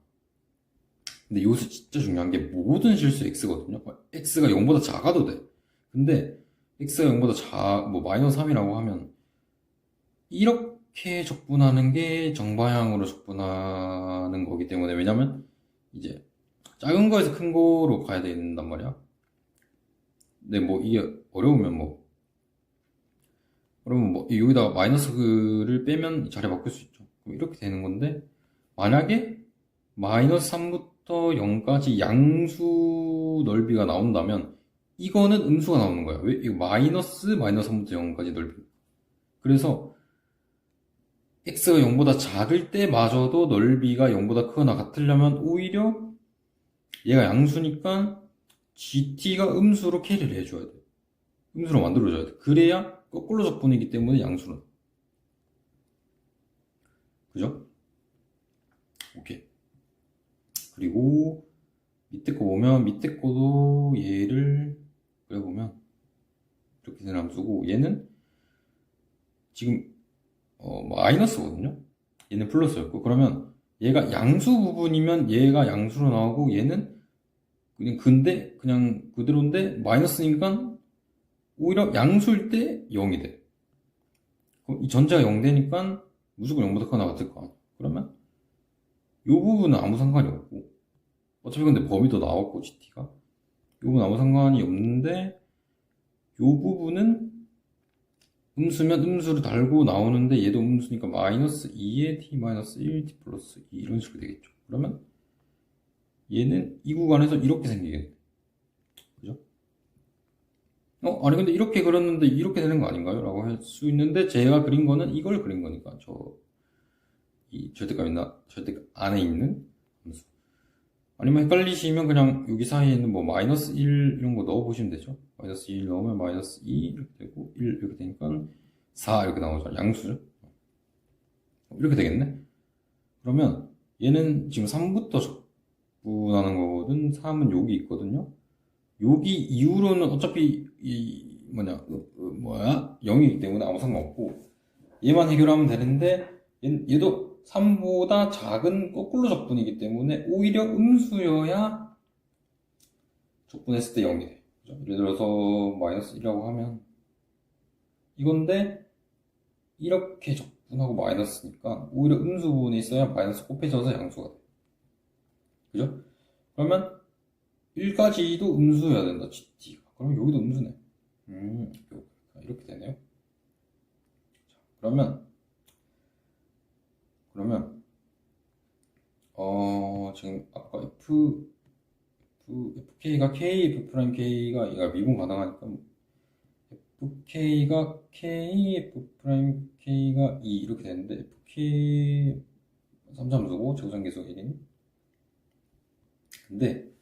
근데 여기서 진짜 중요한 게 모든 실수 x거든요. x가 0보다 작아도 돼. 근데 x가 0보다 뭐 마이너스 3이라고 하면 이렇게 적분하는 게 정방향으로 적분하는 거기 때문에. 왜냐면 이제 작은 거에서 큰 거로 가야 된단 말이야. 근데 뭐 이게 어려우면 그러면 여기다가 마이너스를 빼면 자리 바꿀 수 있죠. 그럼 이렇게 되는 건데, 만약에 마이너스 3부터 0까지 양수 넓이가 나온다면 이거는 음수가 나오는 거야. 왜? 이거 마이너스 3부터 0까지 넓이. 그래서 x가 0보다 작을 때마저도 넓이가 0보다 크거나 같으려면 오히려 얘가 양수니까 gt가 음수로 캐리를 해줘야 돼. 음수로 만들어줘야 돼. 그래야 거꾸로 적분이기 때문에 양수는. 그죠? 오케이. 그리고 밑에 거 보면 밑에 거도 얘를 그려보면 이렇게 되는 함수고 얘는 지금 마이너스거든요. 얘는 플러스였고 그러면 얘가 양수 부분이면 얘가 양수로 나오고 얘는 그냥 근데 그냥 그대로인데 마이너스니까 오히려 양수일 때 0이 돼. 그럼 이 전체가 0 되니까 무조건 0보다 크거나 같을 거 아니야. 그러면 이 부분은 아무 상관이 없고 어차피 근데 범위도 나왔고 GT가 이 부분은 아무 상관이 없는데 이 부분은 음수면 음수를 달고 나오는데 얘도 음수니까 마이너스 2에 t 마이너스 1 t 플러스 2 이런 식으로 되겠죠. 그러면 얘는 이 구간에서 이렇게 생기겠네. 그죠? 아니 근데 이렇게 그렸는데 이렇게 되는 거 아닌가요? 라고 할 수 있는데 제가 그린 거는 이걸 그린 거니까 이 절대값 안에 있는 함수. 아니면 헷갈리시면 그냥 여기 사이에 있는 뭐 마이너스 1 이런 거 넣어 보시면 되죠. 마이너스 1 넣으면 마이너스 2 이렇게 되고 1 이렇게 되니까 4 이렇게 나오죠. 양수죠. 이렇게 되겠네. 그러면 얘는 지금 3부터 적분하는 거거든. 3은 여기 있거든요. 여기 이후로는 어차피 이 0이기 때문에 아무 상관없고 얘만 해결하면 되는데 얘도 3보다 작은 거꾸로 적분이기 때문에 오히려 음수여야 적분했을 때 0이 돼. 그죠? 예를 들어서 마이너스 1이라고 하면 이건데 이렇게 적분하고 마이너스니까 오히려 음수 부분에 있어야 마이너스 곱해져서 양수가 돼. 그죠? 그러면 1까지도 음수여야 된다, GT가. 그럼 여기도 음수네. 이렇게 되네요. 자, 그러면 지금 아까 fk가 k, f'k가 얘가 미분 가능하니까 fk가 k, f'k가 2 이렇게 되는데 fk 3참수고 제곱상계수 1인 근데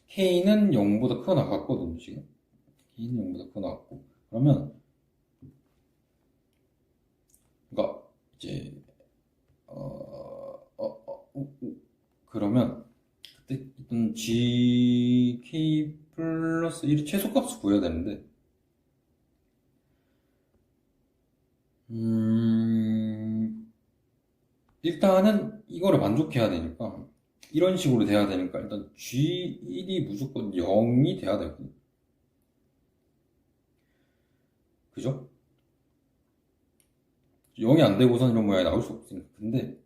k는 0보다 크거나 같거든요 지금. k는 0보다 크거나 같고 그러면 그러니까 이제 그러면 그때 일단 gk 플러스 1의 최소값을 구해야 되는데 일단은 이거를 만족해야 되니까 이런 식으로 돼야 되니까 일단 g1이 무조건 0이 돼야 되거든. 그죠? 0이 안 되고선 이런 모양이 나올 수 없으니까. 근데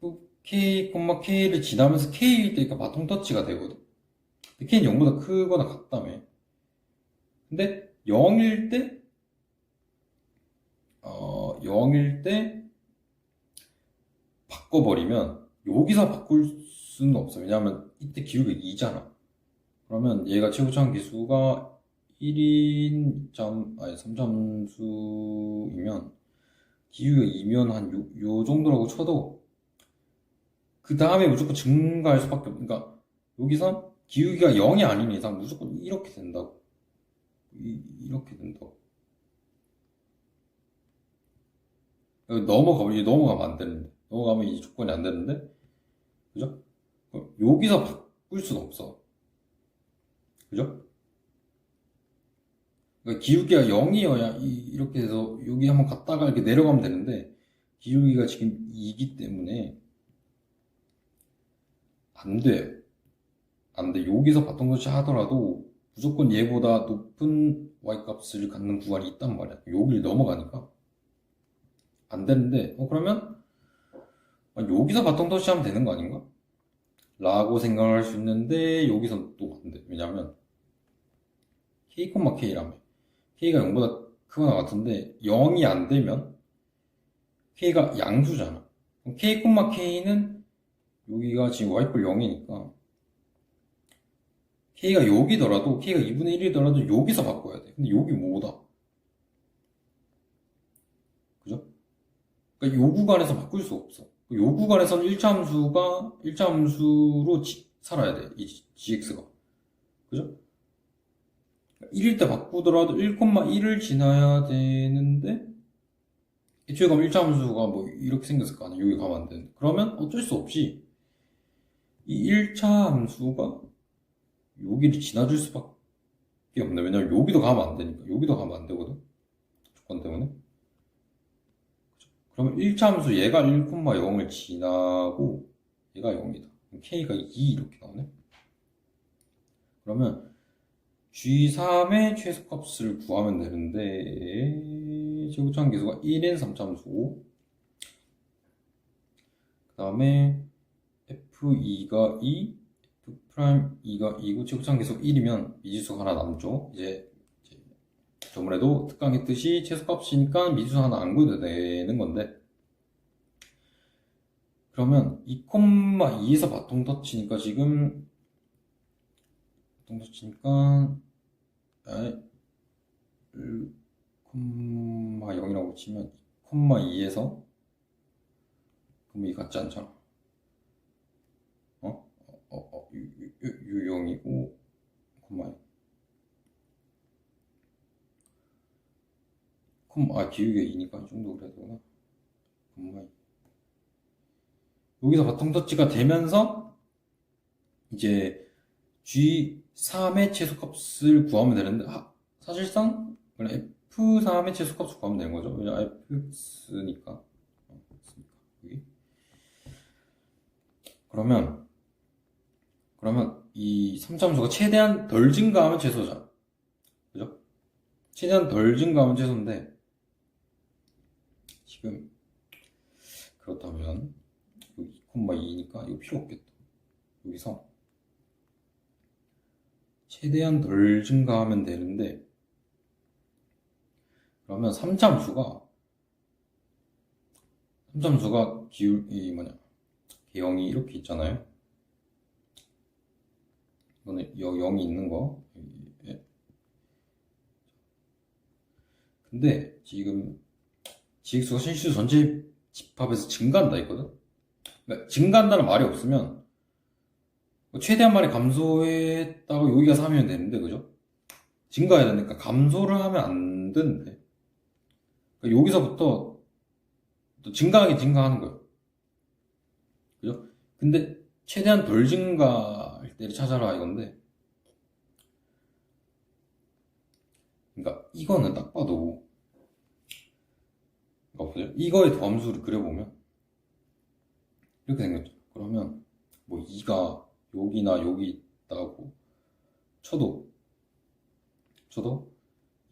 fk, k를 지나면서 k일 때니까 바통 터치가 되거든. k는 0보다 크거나 같다며. 근데 0일 때 0일 때 바꿔버리면 여기서 바꿀 수는 없어. 왜냐하면 이때 기울기가 2잖아. 그러면 얘가 최고차원 기수가 1인 3참수이면 기울기가 2면 한 요 정도라고 쳐도 그 다음에 무조건 증가할 수밖에 없. 그러니까 여기서 기울기가 0이 아닌 이상 무조건 이렇게 된다고. 이렇게 된다고. 넘어가면 안 되는데. 넘어가면 이 조건이 안 되는데. 그죠? 여기서 바꿀 수는 없어. 그죠? 그러니까 기울기가 0이어야 이렇게 해서 여기 한번 갔다가 이렇게 내려가면 되는데 기울기가 지금 2이기 때문에 안 돼요. 안 돼. 여기서 바통 터치 하더라도 무조건 얘보다 높은 y값을 갖는 구간이 있단 말이야. 여기를 넘어가니까 안 되는데 그러면 여기서 바통 터치하면 되는 거 아닌가? 라고 생각할 수 있는데 여기서 또 안 돼. 왜냐면 k, k라며 k가 0보다 크거나 같은데 0이 안 되면 k가 양수잖아. 그럼 k, k는 여기가 지금 y뿔 0이니까 k가 여기더라도 k가 2분의 1이더라도 여기서 바꿔야 돼. 근데 여기 뭐다? 그죠? 그러니까 요 구간에서 바꿀 수 없어. 요 구간에서는 1차 함수가 1차 함수로 살아야 돼. 이 gx가. 그죠? 1일 때 바꾸더라도 1,1을 지나야 되는데 애초에 가면 1차 함수가 뭐 이렇게 생겼을 거 아니야. 여기 가면 안 되는데. 그러면 어쩔 수 없이 이 1차 함수가 여기를 지나줄 수밖에 없네. 왜냐면 여기도 가면 안 되니까. 여기도 가면 안 되거든. 조건 때문에. 그러면 1차 함수 얘가 1,0을 지나고 얘가 0이다. k가 2 이렇게 나오네. 그러면 G3의 최소값을 구하면 되는데 제곱차항 계수가 1인 3차 함수고 그 다음에 F2가 2, F'2가 2고 최고차항 계수가 1이면 미지수가 하나 남죠. 이제 저번에도 특강했듯이 최소값이니까 미지수 하나 안 구해도 되는 건데 그러면 2,2에서 바통 터치니까 지금 바통 터치니까 1,0이라고 치면 2,2에서 그럼 이 같지 않잖아. U0이고 기울기가 2니까 이 정도 그래야 되구나. 여기서 바통 터치가 되면서 이제 G3의 최소값을 구하면 되는데 사실상 그냥 F3의 최소값을 구하면 되는 거죠. 왜냐 Fx니까 여기. 그러면 이 3참수가 최대한 덜 증가하면 최소잖아. 그죠? 최대한 덜 증가하면 최소인데 지금 그렇다면 여기 2,2니까 이거 필요 없겠다. 여기서 최대한 덜 증가하면 되는데 그러면 3참수가 개형이 이렇게 있잖아요. 이거는 0이 있는 거. 근데 지금 gx가 실수 전체 집합에서 증가한다 했거든. 그러니까 증가한다는 말이 없으면 최대한 많이 감소했다고 여기가 3이면 되는데 그죠? 증가해야 되니까 감소를 하면 안 되는데 그러니까 여기서부터 또 증가하는 거예요. 그죠? 근데 최대한 덜 증가할 때를 찾아라 이건데 그러니까 이거는 딱 봐도 이거의 도함수를 그려보면 이렇게 생겼죠. 그러면 뭐 2가 여기나 여기 있다고 쳐도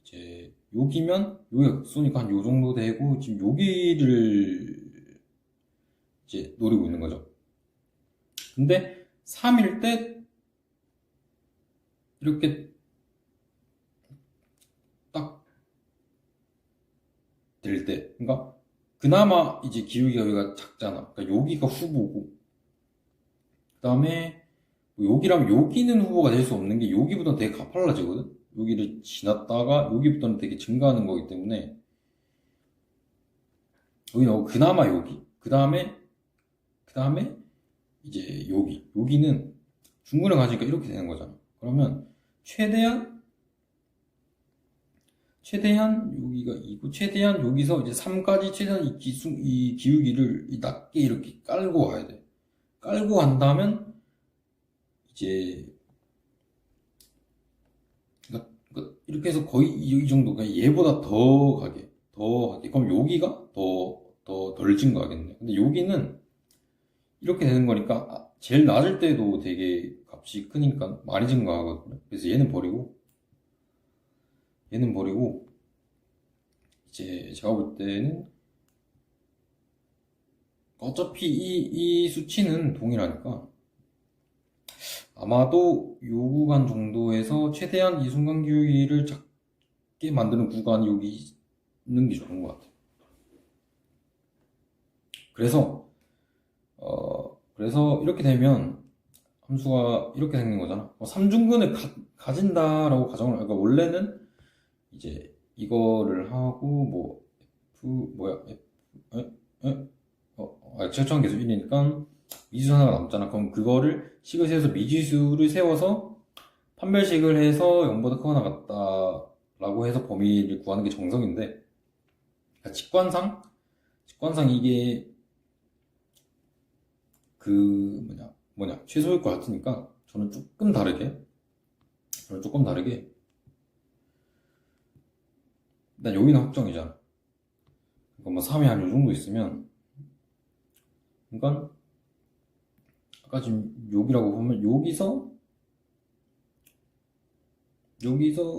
이제 여기면 여기가 극소니까 한 요 정도 되고 지금 여기를 이제 노리고 있는 거죠. 근데 3일 때 이렇게 딱 될 때 그러니까 그나마 이제 기울기가 여기가 작잖아. 그러니까 여기가 후보고 그 다음에 뭐 여기라면 여기는 후보가 될 수 없는 게 여기보다 되게 가팔라지거든. 여기를 지났다가 여기부터는 되게 증가하는 거기 때문에 여기 나오고 그나마 여기 그 다음에 이제 여기는 중근을 가지니까 이렇게 되는 거잖아. 그러면 최대한 여기가 2고 최대한 여기서 이제 3까지 최대한 이 기울기를 낮게 이렇게 깔고 와야 돼. 깔고 간다면 이제 그러니까 이렇게 해서 거의 이 정도 그러니까 얘보다 더 가게 그럼 여기가 더 덜 증가하겠네. 근데 여기는 이렇게 되는 거니까 제일 낮을 때도 되게 값이 크니까 많이 증가하거든요. 그래서 얘는 버리고 이제 제가 볼 때는 어차피 이 수치는 동일하니까 아마도 요 구간 정도에서 최대한 이 순간 기울기를 작게 만드는 구간이 여기 있는 게 좋은 것 같아요. 그래서 그래서 이렇게 되면 함수가 이렇게 생긴 거잖아. 3중근을 가진다라고 가정을, 그러니까 원래는 이제 이거를 하고, 뭐, F, 뭐야, F, 최초한 계수 1이니까 미지수 하나가 남잖아. 그럼 그거를 식을 세워서 미지수를 세워서 판별식을 해서 0보다 크거나 같다라고 해서 범위를 구하는 게 정석인데, 그러니까 직관상 이게 그 최소일 것 같으니까 저는 조금 다르게 일단 여기는 확정이잖아. 그러니까 뭐 3이 한 요 정도 있으면, 그러니까 아까 지금 여기라고 보면 여기서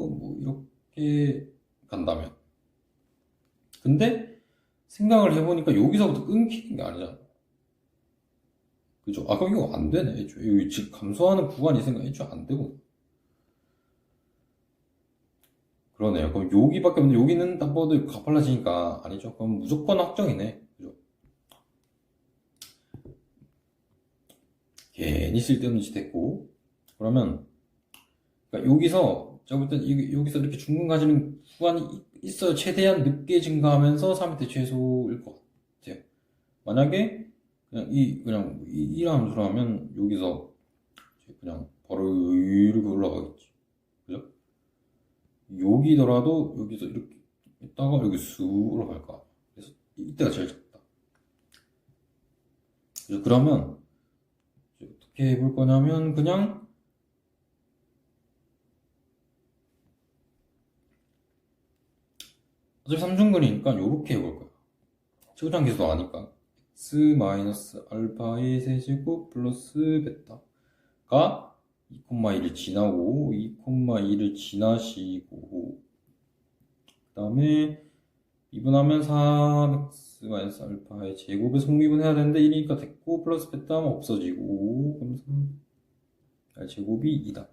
뭐 이렇게 간다면, 근데 생각을 해보니까 여기서부터 끊기는 게 아니잖아. 그죠? 그럼 이거 안 되네. 애초에 여기 즉 감소하는 구간이 있으니까 애초에 안 되고. 그러네요. 그럼 여기밖에 없는데 여기는 딱 봐도 가팔라지니까 아니죠. 그럼 무조건 확정이네. 그죠? 괜히 쓸데없는 짓 했고. 그러면 그러니까 여기서 제가 볼 땐 여기서 이렇게 중근 가지는 구간이 있어요. 최대한 늦게 증가하면서 3의 최소일 것 같아요. 만약에 그냥 이런 함수로 하면 여기서 그냥 바로 이렇게 올라가겠지. 그죠? 여기더라도 여기서 이렇게 있다가 여기 쑥 올라갈 거야. 그래서 이때가 제일 작다. 그래서 그러면 어떻게 해볼 거냐면 그냥 어차피 3중근이니까 요렇게 해볼 거야. 최고장 계수도 아니까 x 마이너스 알파의 세제곱 플러스 베타가 2,2를 지나고 2,2를 지나시고 그 다음에 미분하면 3x 마이너스 알파의 제곱에 속미분해야 되는데 1이니까 됐고 플러스 베타는 없어지고 그럼 3 제곱이 2다.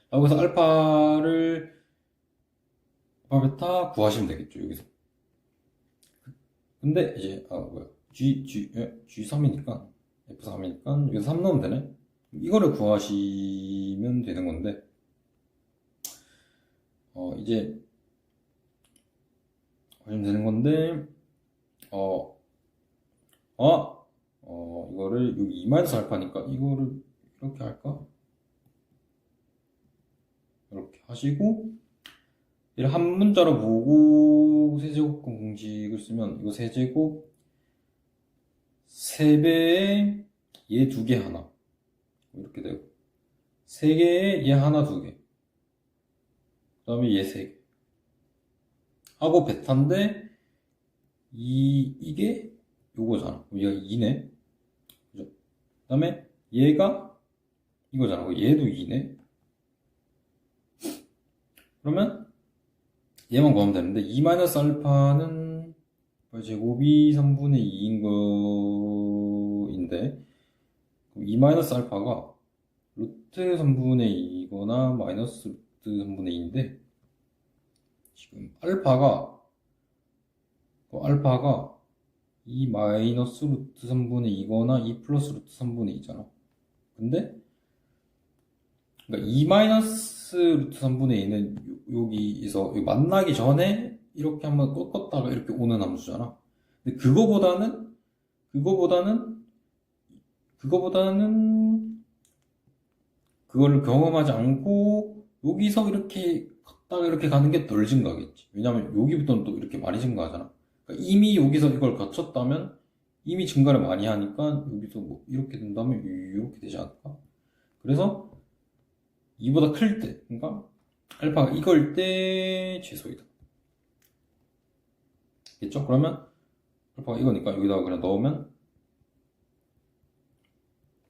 라고 해서 알파 베타 구하시면 되겠죠. 여기서. 근데 이제 G3이니까 F3이니까 여기서 3 넣으면 되네. 이거를 구하시면 되는 건데 이제 하시면 되는 건데 이거를 여기 2-알파니까 이거를 이렇게 할까? 이렇게 하시고 얘를 한 문자로 보고 세제곱근 공식을 쓰면 이거 세제곱 3배에 얘 2개 하나 이렇게 되고 3개에 얘 하나 2개 그 다음에 얘 3개 하고 베타인데 이게 요거잖아. 얘가 2네. 그죠? 그 다음에 얘가 이거잖아. 얘도 2네. 그러면 얘만 구하면 되는데 2-알파는 제곱이 3분의 2인 거인데 2-알파가 루트 3분의 2이거나 마이너스 루트 3분의 2인데 지금 알파가 2 마이너스 루트 3분의 2거나 2 플러스 루트 3분의 2잖아. 근데 그러니까 2 마이너스 루트 3분의 2는 여기서 여기 만나기 전에 이렇게 한번 꺾었다가 이렇게 오는 함수잖아. 근데 그거보다는 그거를 경험하지 않고 여기서 이렇게 갔다가 이렇게 가는 게 덜 증가하겠지. 왜냐면 여기부터는 또 이렇게 많이 증가하잖아. 그러니까 이미 여기서 이걸 거쳤다면 이미 증가를 많이 하니까 여기서 뭐 이렇게 된다면 이렇게 되지 않을까? 그래서 2보다 클 때, 그러니까 알파가 이걸 때 최소이다. 겠죠? 그러면 알파가 이거니까 여기다가 그냥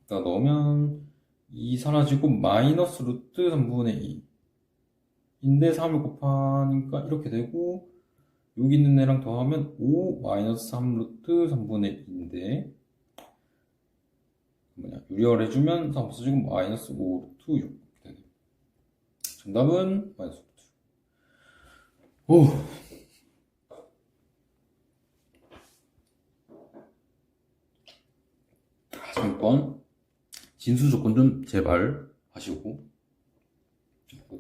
넣으면 2 사라지고 마이너스 루트 3분의 2인데 3을 곱하니까 이렇게 되고 여기 있는 애랑 더하면 5 마이너스 3 루트 3분의 2인데 유리화를 해주면 3 없어지고 마이너스 5 루트 6 되네. 정답은 마이너스 5 루트 6. 오. 이런 진수 조건 좀 제발 하시고,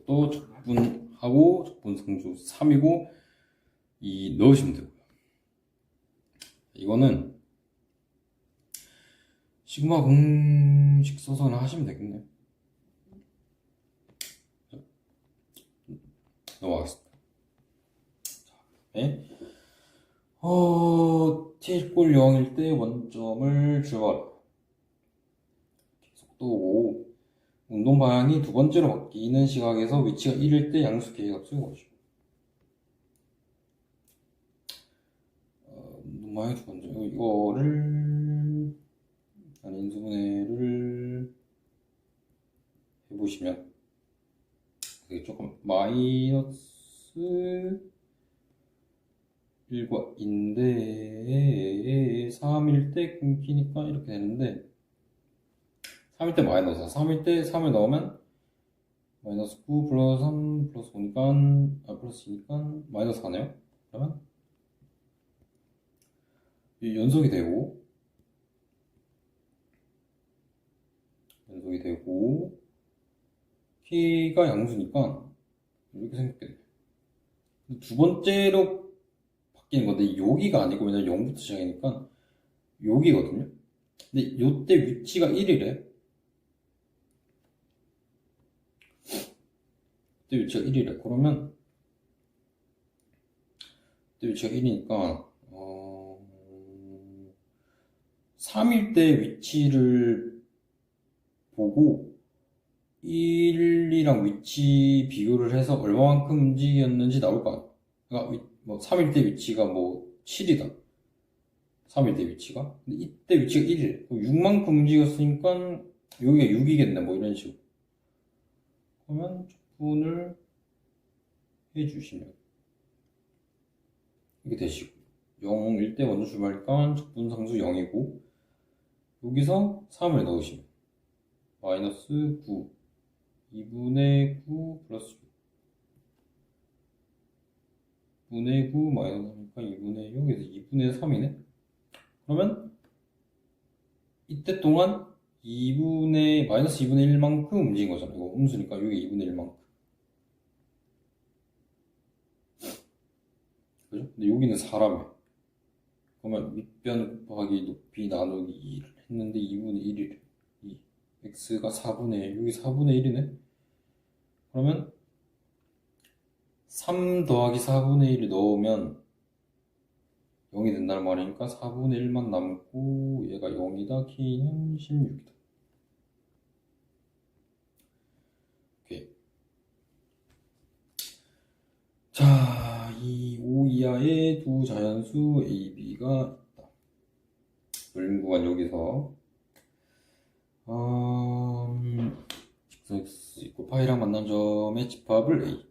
또 적분하고 적분상수 3이고 2 넣으시면 되고요. 이거는 시그마 공식 써서는 하시면 되겠네요. 넘어가겠습니다. 네. t꼴 0일 때 원점을 출발. 속도고 운동 방향이 두 번째로 바뀌는 시각에서 위치가 1일 때 양수 K값을 구하시고. 운동 방향이 두 번째. 이거를 인수분해를 해보시면 이게 조금 마이너스 1과 2인데 3일 때 끊기니까 이렇게 되는데 3일 때 마이너스 4, 3일 때 3을 넣으면 마이너스 9 플러스 3 플러스 5니까 플러스 2니까 마이너스 4네요. 그러면 이 연속이 되고 K가 양수니까 이렇게 생겼겠네. 두 번째로 바뀌는 건데 여기가 아니고 왜냐면 0부터 시작이니까 여기거든요. 근데 요때 위치가 1이래. 그때 위치가 1이래. 그러면 그때 위치가 1이니까 3일 때 위치를 보고 1이랑 위치 비교를 해서 얼마만큼 움직였는지 나올 거 아니야. 그러니까 뭐 3일 때 위치가 뭐 7이다. 3일 때 위치가. 근데 이때 위치가 1이래. 6만큼 움직였으니까 여기가 6이겠네. 뭐 이런 식으로. 그러면 적분을 해주시면 이렇게 되시고 0일 때 원점 출발하니까 적분 상수 0이고 여기서 3을 넣으시면 마이너스 9 2분의 9 플러스 6 2분의 9 마이너스 3이니까 2분의 6에서 2분의 3이네. 그러면 이때 동안 마이너스 2분의 1만큼 움직인 거잖아. 이거 음수니까 여기 2분의 1만큼. 그죠? 근데 여기는 사람이야. 그러면 밑변 곱하기 높이 나누기 2를 했는데 2분의 1이래. x가 4분의 1, 여기 4분의 1이네? 그러면 3 더하기 4분의 1을 넣으면 0이 된다는 말이니까 4분의 1만 남고 얘가 0이다. k는 16이다. 오케이. 자, 이 O 이하의 두 자연수 A, B가 있다. 열린 구간 여기서 직선 x 있고 파이랑 만난 점의 집합을 A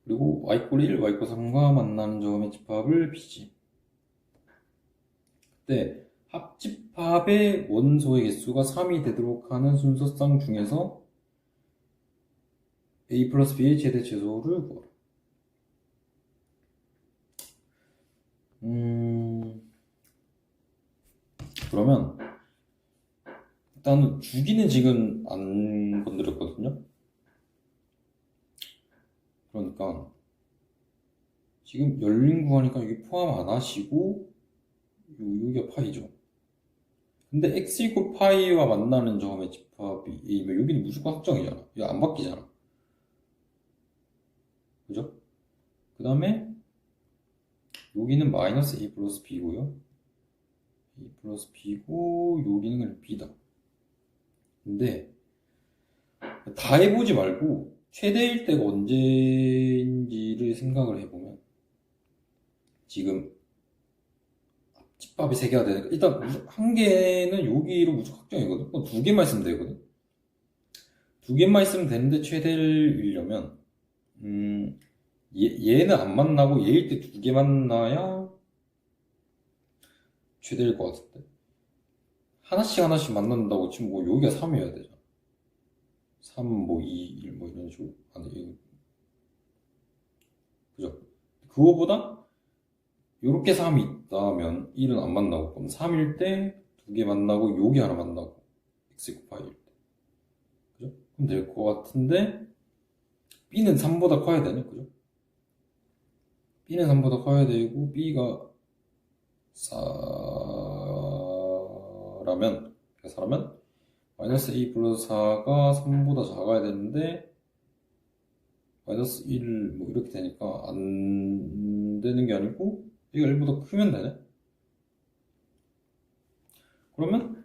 그리고 y꼴 1, y꼴 3과 만나는 점의 집합을 B지. 그때 합집합의 원소의 개수가 3이 되도록 하는 순서상 중에서 A 플러스 B의 최대 최소를 구하라. 그러면 일단은 주기는 지금 안 건드렸거든요. 그러니까 지금 열린 구간이니까 여기 포함 안 하시고 여기가 파이죠. 근데 x 이퀄 파이와 만나는 점의 집합이 A면 여기는 무조건 확정이잖아. 이거 안 바뀌잖아. 그죠? 그 다음에 여기는 마이너스 A 플러스 B고요. A 플러스 B고 여기는 그냥 B다. 근데 다 해보지 말고 최대일 때가 언제인지를 생각을 해보면 지금 집합이 3개가 되니까 일단 한 개는 여기로 무조건 확정이거든. 두 개만 있으면 되거든. 두 개만 있으면 되는데 최대를 이려면 얘는 안 만나고 얘일 때 두 개 만나야 최대일 것 같은데 하나씩 만난다고 치면 뭐 여기가 3이어야 되잖아. 3, 뭐 2, 1 뭐 이런 식으로. 아니 그죠? 그거보다 요렇게 3이 만났다면 1은 안 만나고, 그럼 3일 때 2개 만나고 여기 하나 만나고 x 이고 파이일 때, 그죠? 그럼 될 것 같은데 b는 3보다 커야 되네, 그죠? b는 3보다 커야 되고 b가 4라면 마이너스 a 플러스 4가 3보다 작아야 되는데 마이너스 1 뭐 이렇게 되니까 안 되는 게 아니고 얘가 1보다 크면 되네. 그러면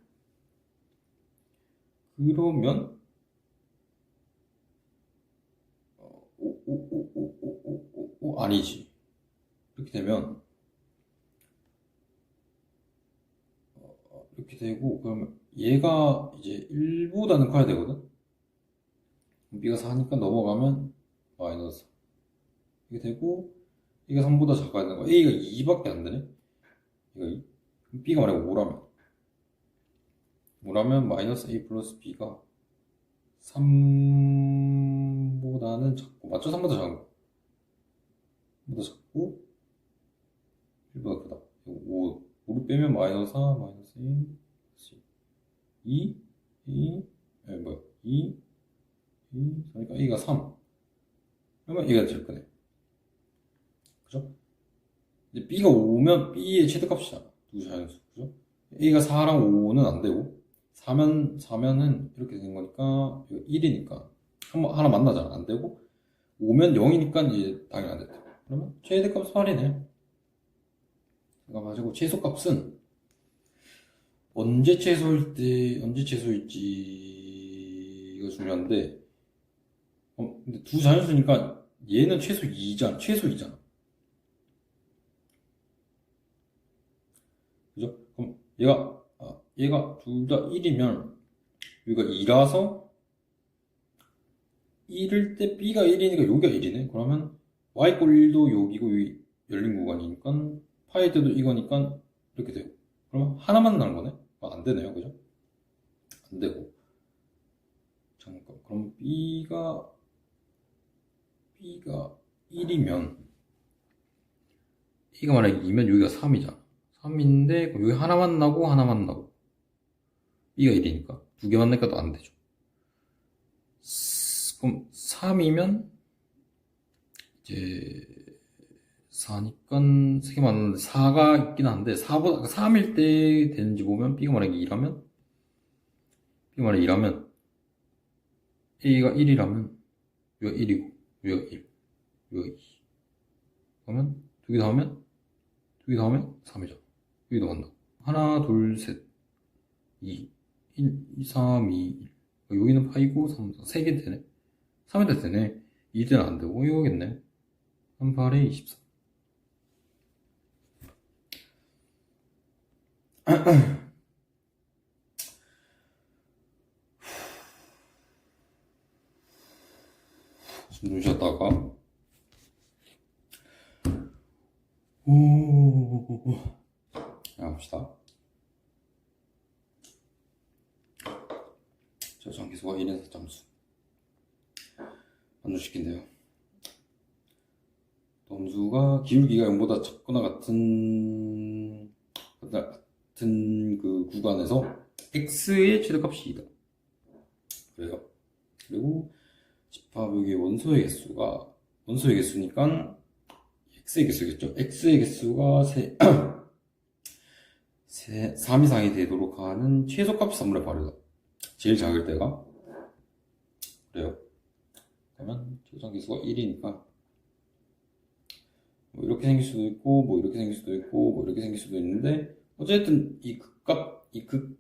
아니지. 이렇게 되면 이렇게 되고, 그러면 얘가 이제 1보다는 커야 되거든. b가 4니까 넘어가면 마이너스 이렇게 되고, 얘가 3보다 작아야 되는 거야. a가 2밖에 안 되네. 얘가 2. b가 만약에 5라면 마이너스 a 플러스 b가 3보다는 작고, 맞죠? 3보다 작은 거. 3보다 작고 1보다 크다. 5를 빼면 마이너스 4, 마이너스 2, 2, 2, 그러니까 a가 3. 그러면 얘가 제일 크네. 그죠? 이제 b가 5면 b의 최대값이잖아. 두 자연수. 그죠? a가 4랑 5는 안 되고, 4면은 이렇게 된 거니까, 1이니까. 하나 만나잖아. 안 되고, 5면 0이니까 이제 당연히 안 됐다. 그러면 최대값 8이네. 그래가지고 최소값은 언제 최소일지가 중요한데, 근데 두 자연수니까 얘는 최소 2잖아. 그죠? 그럼 얘가 둘 다 1이면 여기가 2라서 1일 때 b가 1이니까 여기가 1이네. 그러면 y꼴 1도 여기고 여기 열린 구간이니까 파이 때도 이거니까 이렇게 돼요. 그럼 하나만 나는 거네? 안 되네요. 그죠? 안 되고. 잠깐. 그럼 b가 1이면 a가 만약에 2면 여기가 3이잖아. 3인데 여기 하나 만나고 b가 1이니까 두 개 만나니까 또 안 되죠. 그럼 3이면 이제 4니까 3개 만났는데 4가 있긴 한데 3일 때 되는지 보면 b가 만약에 2라면 a가 1이라면 여기가 1이고 여기가 1, 여기가 2. 그러면 두 개 더하면 3이죠. 여기도 만나고 하나 둘 셋 2 1 2 3 2 1. 여기는 파이고 3, 3개 되네. 3에도 되네. 2대는 안 되고 이거겠네. 3, 8에 24. 숨 쉬었다가 합시다. 저장기수가 1에서 잠수 반주시킨대요. 점수가 기울기가 0보다 작거나 같은 그 구간에서 x의 최대값이 2다. 그래요. 그리고 집합의 원소의 개수니까 x의 개수겠죠. x의 개수가 3 이상이 되도록 하는 최소값이 3분의 8이다. 제일 작을 때가. 그래요. 그러면 최소기수가 1이니까 뭐 이렇게 생길 수도 있고 뭐 이렇게 생길 수도 있고 뭐 이렇게 생길 수도 있는데, 어쨌든 이 극값은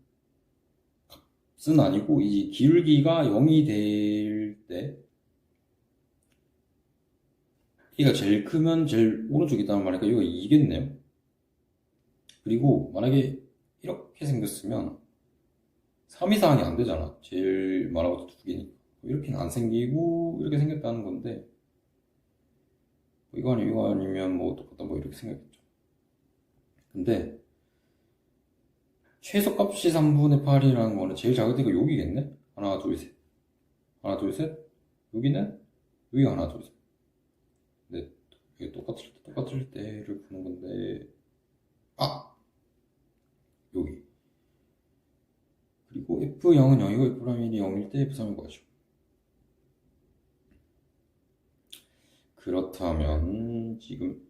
아니고 이 기울기가 0이 될 때 얘가 제일 크면 제일 오른쪽에 있다는 말이니까 이거 2겠네요. 그리고 만약에 이렇게 생겼으면 3 이상이 안 되잖아. 제일 많은 것도 2개니까. 이렇게는 안 생기고 이렇게 생겼다는 건데, 이거 아니면 뭐 똑같다 뭐 이렇게 생겼겠죠. 근데 최소값이 3분의 8이라는 거는 제일 작을 때가 여기겠네? 하나 둘 셋 여기는 여기가 하나 둘 셋. 근데 이게 똑같을 때를 보는 건데, 아! 여기. 그리고 F0은 0이고 F'1이 0일 때 F3인 거죠. 그렇다면 지금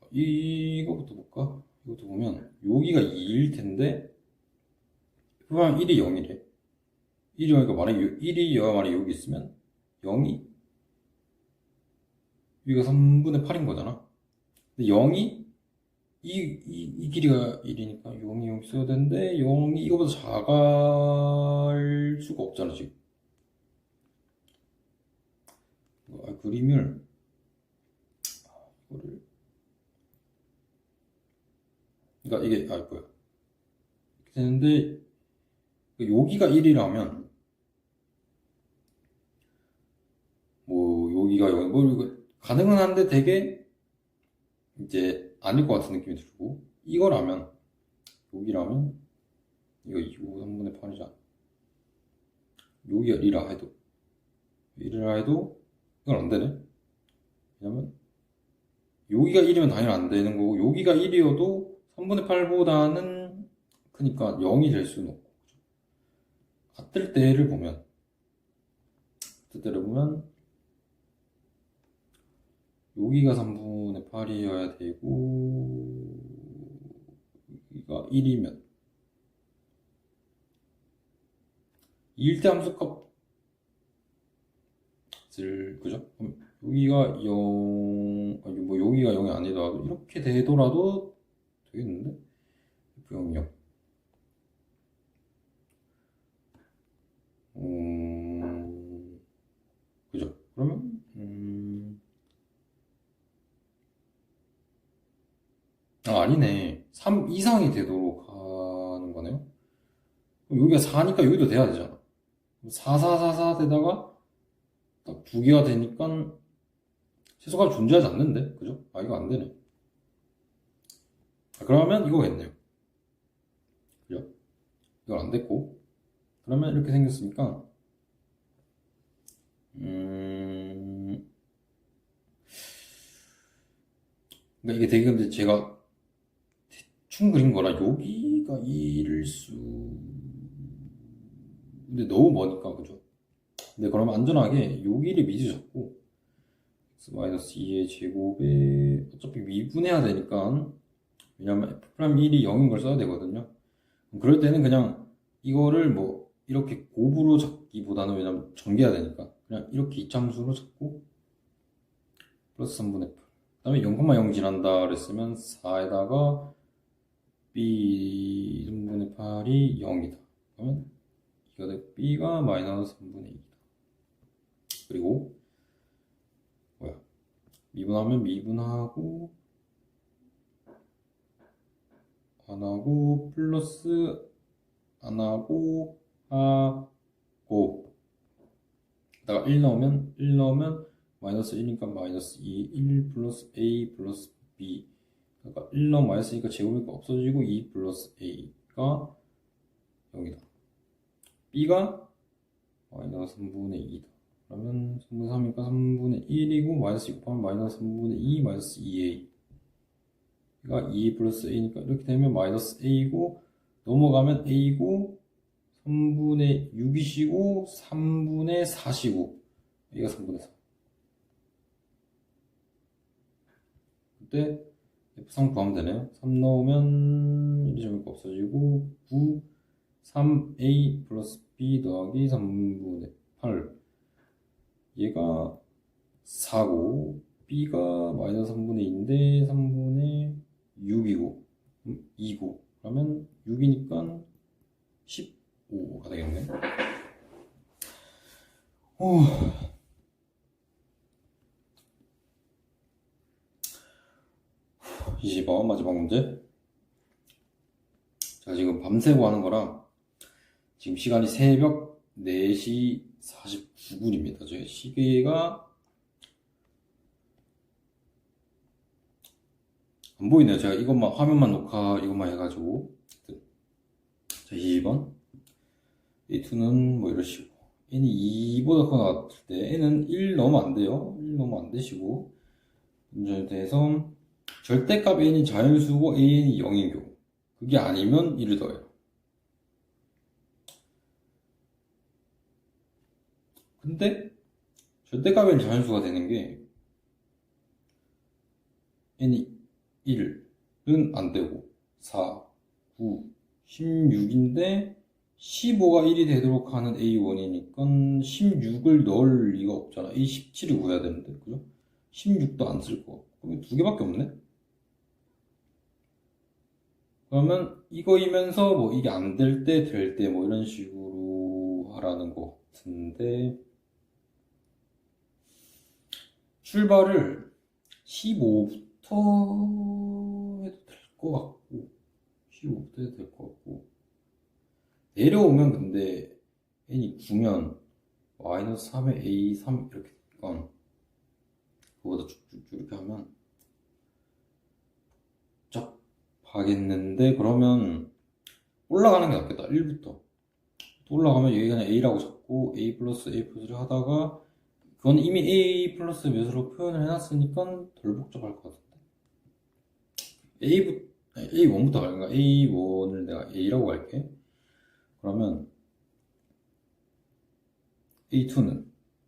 이거부터 볼까? 이것도 보면 여기가 2일 텐데 F'1 1이 0이래. 1이 0이니까 만약에 1이 만약에 여기 있으면 0이 여기가 3분의 8인 거잖아. 근데 0이 이 길이가 1이니까 0이 여기 있어야 되는데 0이 이거보다 작을 수가 없잖아 지금. 그림을 이거를 그러니까 이게 뭐야 이렇게 되는데 여기가 1이라면 뭐 여기가 0, 뭐 이거 가능은 한데 되게 이제 아닐 것 같은 느낌이 들고 이거라면 여기라면 이거 2고 3분의 8이잖아. 여기가 1이라 해도 이건 안 되네. 왜냐면 여기가 1이면 당연히 안 되는 거고 여기가 1이어도 3분의 8보다는 크니까 0이 될 수는 없고 같을 때를 보면 여기가 3분의 8이어야 되고 여기가 1이면 2일 때 함수값을 그죠? 그럼 여기가 0 아니 뭐 여기가 0이 아니더라도 이렇게 되더라도 되겠는데? F0 0 그죠? 그러면 아니네. 3 이상이 되도록 하는 거네요. 그럼 여기가 4니까 여기도 돼야 되잖아. 4, 4, 4, 4 되다가 딱 두 개가 되니까 최소값 존재하지 않는데? 그죠? 아, 이거 안 되네. 그러면 이거겠네요. 그죠? 이건 안 됐고. 그러면 이렇게 생겼으니까, 그러니까 이게 되게 근데 제가 대충 그린 거라 여기가 2일 수, 근데 너무 머니까, 그죠? 근데 그러면 안전하게 여기를 미지 잡고, x-2의 제곱에 어차피 미분해야 되니까, 왜냐면 F'1이 0인 걸 써야 되거든요. 그럴 때는 그냥 이거를 뭐 이렇게 곱으로 잡기보다는 왜냐면 전개해야 되니까 그냥 이렇게 이참수로 잡고 플러스 3분의 8. 그 다음에 0,0 지난다 그랬으면 4에다가 b 3분의 8이 0이다. 그러면 이거 돼 b가 마이너스 3분의 2다. 그리고 뭐야 미분하면 미분하고 안 하고 플러스 안 하고 하고 다가 1 넣으면 마이너스 1이니까 마이너스 2 1 플러스 a 플러스 b 그러니까 1 넣으면 마이너스니까 제곱이니까 없어지고 2 플러스 a가 0이다. b가 마이너스 3분의 2다. 그러면 3분의 3이니까 3분의 1이고 마이너스 6 하면 마이너스 3분의 2 마이너스 2a 가 2 플러스 a니까 이렇게 되면 마이너스 a고 넘어가면 a고 3분의 6이시고 3분의 4시고 a가 3분의 4 그때 F3 구하면 되네요. 3 넣으면 1점이 없어지고 9 3a 플러스 b 더하기 3분의 8 얘가 4고 b가 마이너스 3분의 2인데 3분의 6이고 2고 그러면 6이니까 15가 되겠네. 20번 마지막 문제. 제가 지금 밤새고 하는 거라 지금 시간이 새벽 4시 49분입니다. 제 시계가 안 보이네요. 제가 이것만 화면만 녹화 이것만 해가지고. 자, 20번. A2는 뭐 이런 식으로 n이 2보다 커 나왔을 때 n은 1 넣으면 안 돼요. 1 넣으면 안 되시고 문제에 대해서 절대값 n이 자연수고 an이 0인 경우. 그게 아니면 1을 더해요. 근데 절대값 n이 자연수가 되는 게 n이 1은 안 되고 4, 9, 16인데 15가 1이 되도록 하는 A1이니까 16을 넣을 리가 없잖아. A17을 구해야 되는데, 그죠? 16도 안 쓸 거. 그럼 두 개밖에 없네? 그러면 이거이면서 뭐 이게 안 될 때, 될 때, 뭐 이런 식으로 하라는 거 같은데, 출발을 15부터 해도 될 것 같고, 15부터 해도 될 것 같고, 내려오면 근데 n이 9면 마이너스 3에 a3 이렇게 되니까 그거보다 쭉쭉쭉 이렇게 하면 복잡하겠는데, 그러면 올라가는 게 낫겠다. 1부터 또 올라가면 여기 그냥 a라고 잡고 a 플러스 a 플러스를 하다가 그건 이미 a 플러스 몇으로 표현을 해놨으니까 덜 복잡할 것 같은데, A1부터 갈까? A1을 내가 a라고 할게. 그러면 A2는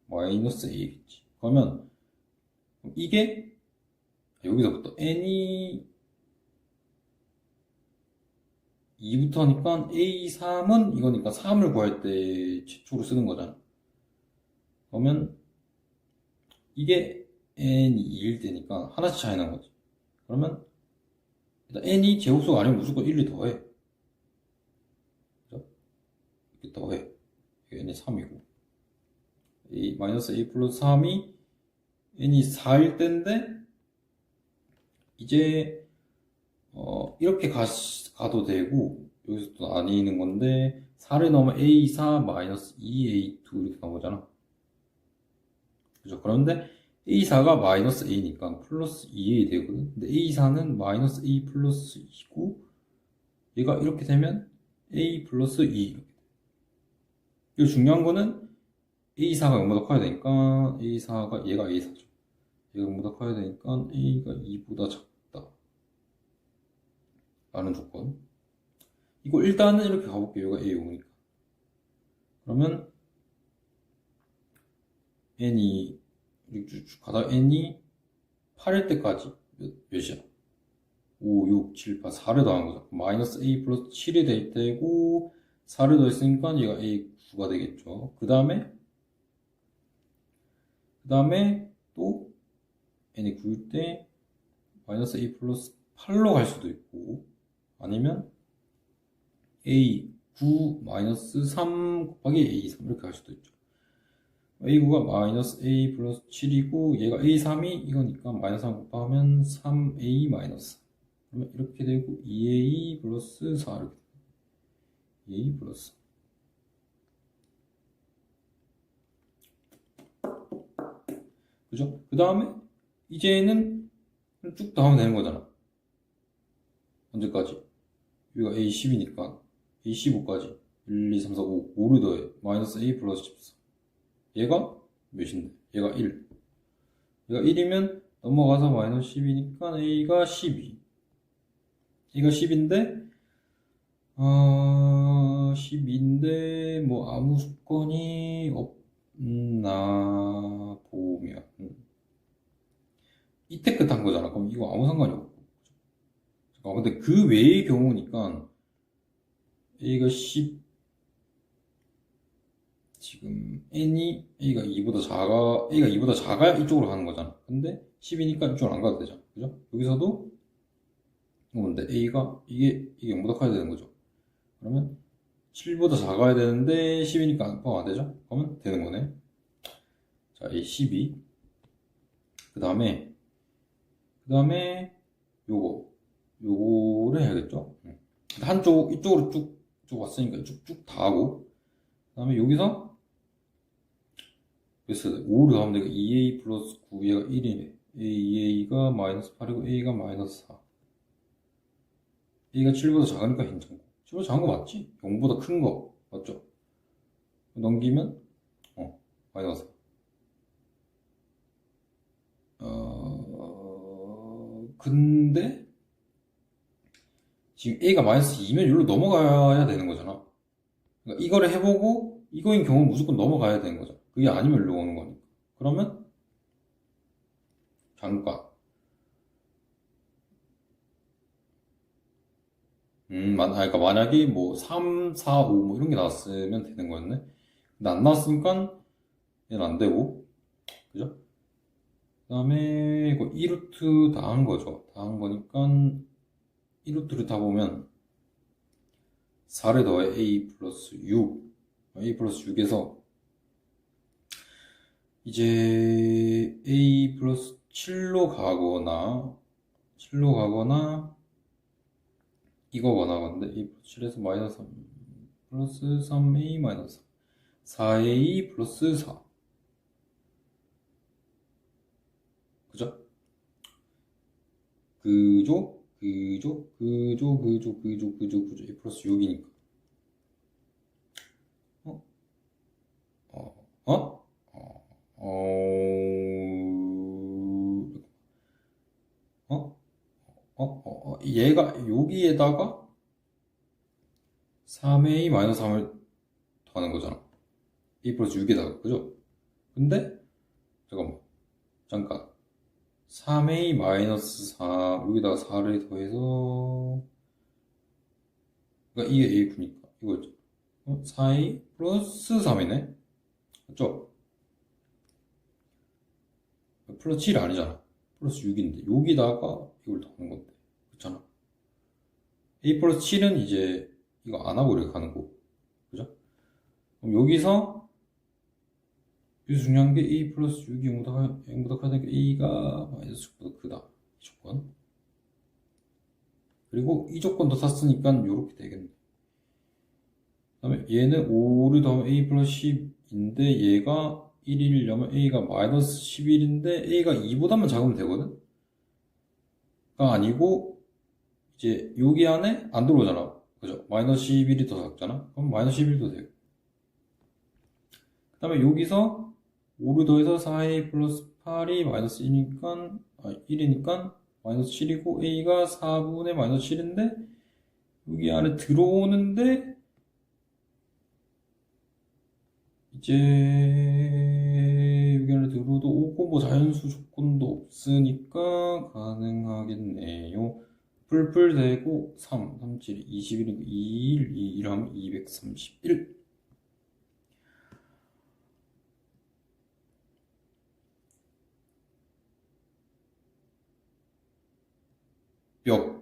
마이너스 A겠지. 그러면 이게 여기서부터 n이 2부터 하니까 A3은 이거니까 3을 구할 때 최초로 쓰는 거잖아. 그러면 이게 n이 2일 때니까 하나씩 차이 난 거지. 그러면 일단 n이 제곱수가 아니면 무조건 1을 더해. 그죠? 이렇게 더해. n이 3이고 마이너스 a 플러스 3이 n이 4일 때인데 이제 이렇게 가도 되고 여기서 또 나뉘는 건데 4를 넣으면 a4 마이너스 2a2 이렇게 나오잖아. 그죠? 그런데 a4가 마이너스 a니까 플러스 2a 되거든. 근데 a4는 마이너스 a 플러스 2고 얘가 이렇게 되면 a 플러스 2. 이거 중요한 거는 a4가 0보다 커야 되니까 a4가 얘가 a4죠. 얘가 0보다 커야 되니까 a가 2보다 작다 라는 조건. 이거 일단은 이렇게 가볼게요. 얘가 a5니까. 그러면 n이 쭉 가다 n이 8일 때까지 몇이야? 5, 6, 7, 8, 4를 더한 거죠. 마이너스 a 플러스 7이 될 때고 4를 더했으니까 얘가 a9가 되겠죠. 그 다음에 또 n이 9일 때 마이너스 a 플러스 8로 갈 수도 있고 아니면 a9 마이너스 3 곱하기 a3 이렇게 갈 수도 있죠. a9가 마이너스 a 플러스 7이고 얘가 a3이 이거니까 마이너스 3 곱하면 3a 마이너스 4. 그러면 이렇게 되고 2a 플러스 4 이렇게 2a 플러스 4. 그죠? 그 다음에 이제는 쭉 나오면 되는 거잖아. 언제까지? 여기가 a10이니까 a15까지 1, 2, 3, 4, 5 5를 더해 마이너스 a 플러스 14. 얘가 몇인데? 얘가 1. 얘가 1이면 넘어가서 마이너스 10이니까 a가 12. 얘가 10인데 10인데 뭐 아무 조건이 없나 보면 이때 끝한 거잖아. 그럼 이거 아무 상관이 없고. 근데 그 외의 경우니까 a가 10 지금 a가 2보다 작아야 이쪽으로 가는 거잖아. 근데 10이니까 이쪽으로 안 가도 되잖아. 그죠? 여기서도 뭔데 a가 이게 0보다 커야 되는 거죠. 그러면 7보다 작아야 되는데 10이니까 포함 안 되죠? 그러면 되는 거네. 자, a 12. 그 다음에 요거를 해야겠죠? 이쪽으로 쭉 왔으니까 쭉쭉 다 하고, 그 다음에 여기서 몇 세대? 5를 더하면 되니까 2a 플러스 9, 얘가 1이네. 2a가 마이너스 8이고 a가 마이너스 4. a가 7보다 작으니까 괜찮고. 7보다 작은 거 맞지? 0보다 큰 거 맞죠? 넘기면 마이너스 4. 근데 지금 A가 마이너스 2면 여기로 넘어가야 되는 거잖아. 그러니까 이거를 해보고 이거인 경우 무조건 넘어가야 되는 거죠. 그게 아니면 여기로 오는 거니까. 그러면 잠깐. 그러니까 만약에 뭐 3, 4, 5 뭐 이런 게 나왔으면 되는 거였네. 근데 안 나왔으니까 얘는 안 되고, 그죠? 그 다음에 이거 2루트 다 한 거죠. 다 한 거니까 2루트를 다 보면 4를 더해 a 플러스 6, a 플러스 6에서 이제 a 플러스 7로 가거나 이거 원하건데 a 플러스 7에서 마이너스 3 플러스 3a 마이너스 4a 플러스 4, 그죠? 그죠? a 플러스 6이니까 어? 어? 어? 어? 얘가 여기에다가 3a 마이너스 3을 더하는 거잖아. a 플러스 6에다가, 그죠? 근데 잠깐 3a 마이너스 4 여기다가 4를 더해서 그러니까 이게 a분이니까 이거죠. 4a 플러스 3이네, 맞죠? 플러스 7이 아니잖아. 플러스 6인데 여기다가 이걸 더하는 건데, 그렇잖아. a 플러스 7은 이제 이거 안 하고 이렇게 가는 거고, 그죠? 그럼 여기서 중요한 게 a 플러스 6이 0보다 크다니까 a가 마이너스 6보다 크다, 이 조건. 그리고 이 조건도 샀으니까 이렇게 되겠네. 그 다음에 얘는 5를 더하면 a 플러스 10인데 얘가 1이려면 a가 마이너스 11인데 a가 2보다만 작으면 되거든? 가 아니고 이제 여기 안에 안 들어오잖아, 그죠? 마이너스 11이 더 작잖아? 그럼 마이너스 11도 돼요. 그 다음에 여기서 5를 더해서 4a 플러스 8이 마이너스 1이니까 마이너스 7이고 a가 4분의 마이너스 7인데 여기 안에 들어오는데 이제 여기 안에 들어도 오고 뭐 자연수 조건도 없으니까 가능하겠네요. 풀풀 되고 3, 3, 7, 21이고 2일, 2, 1 하면 231. 몇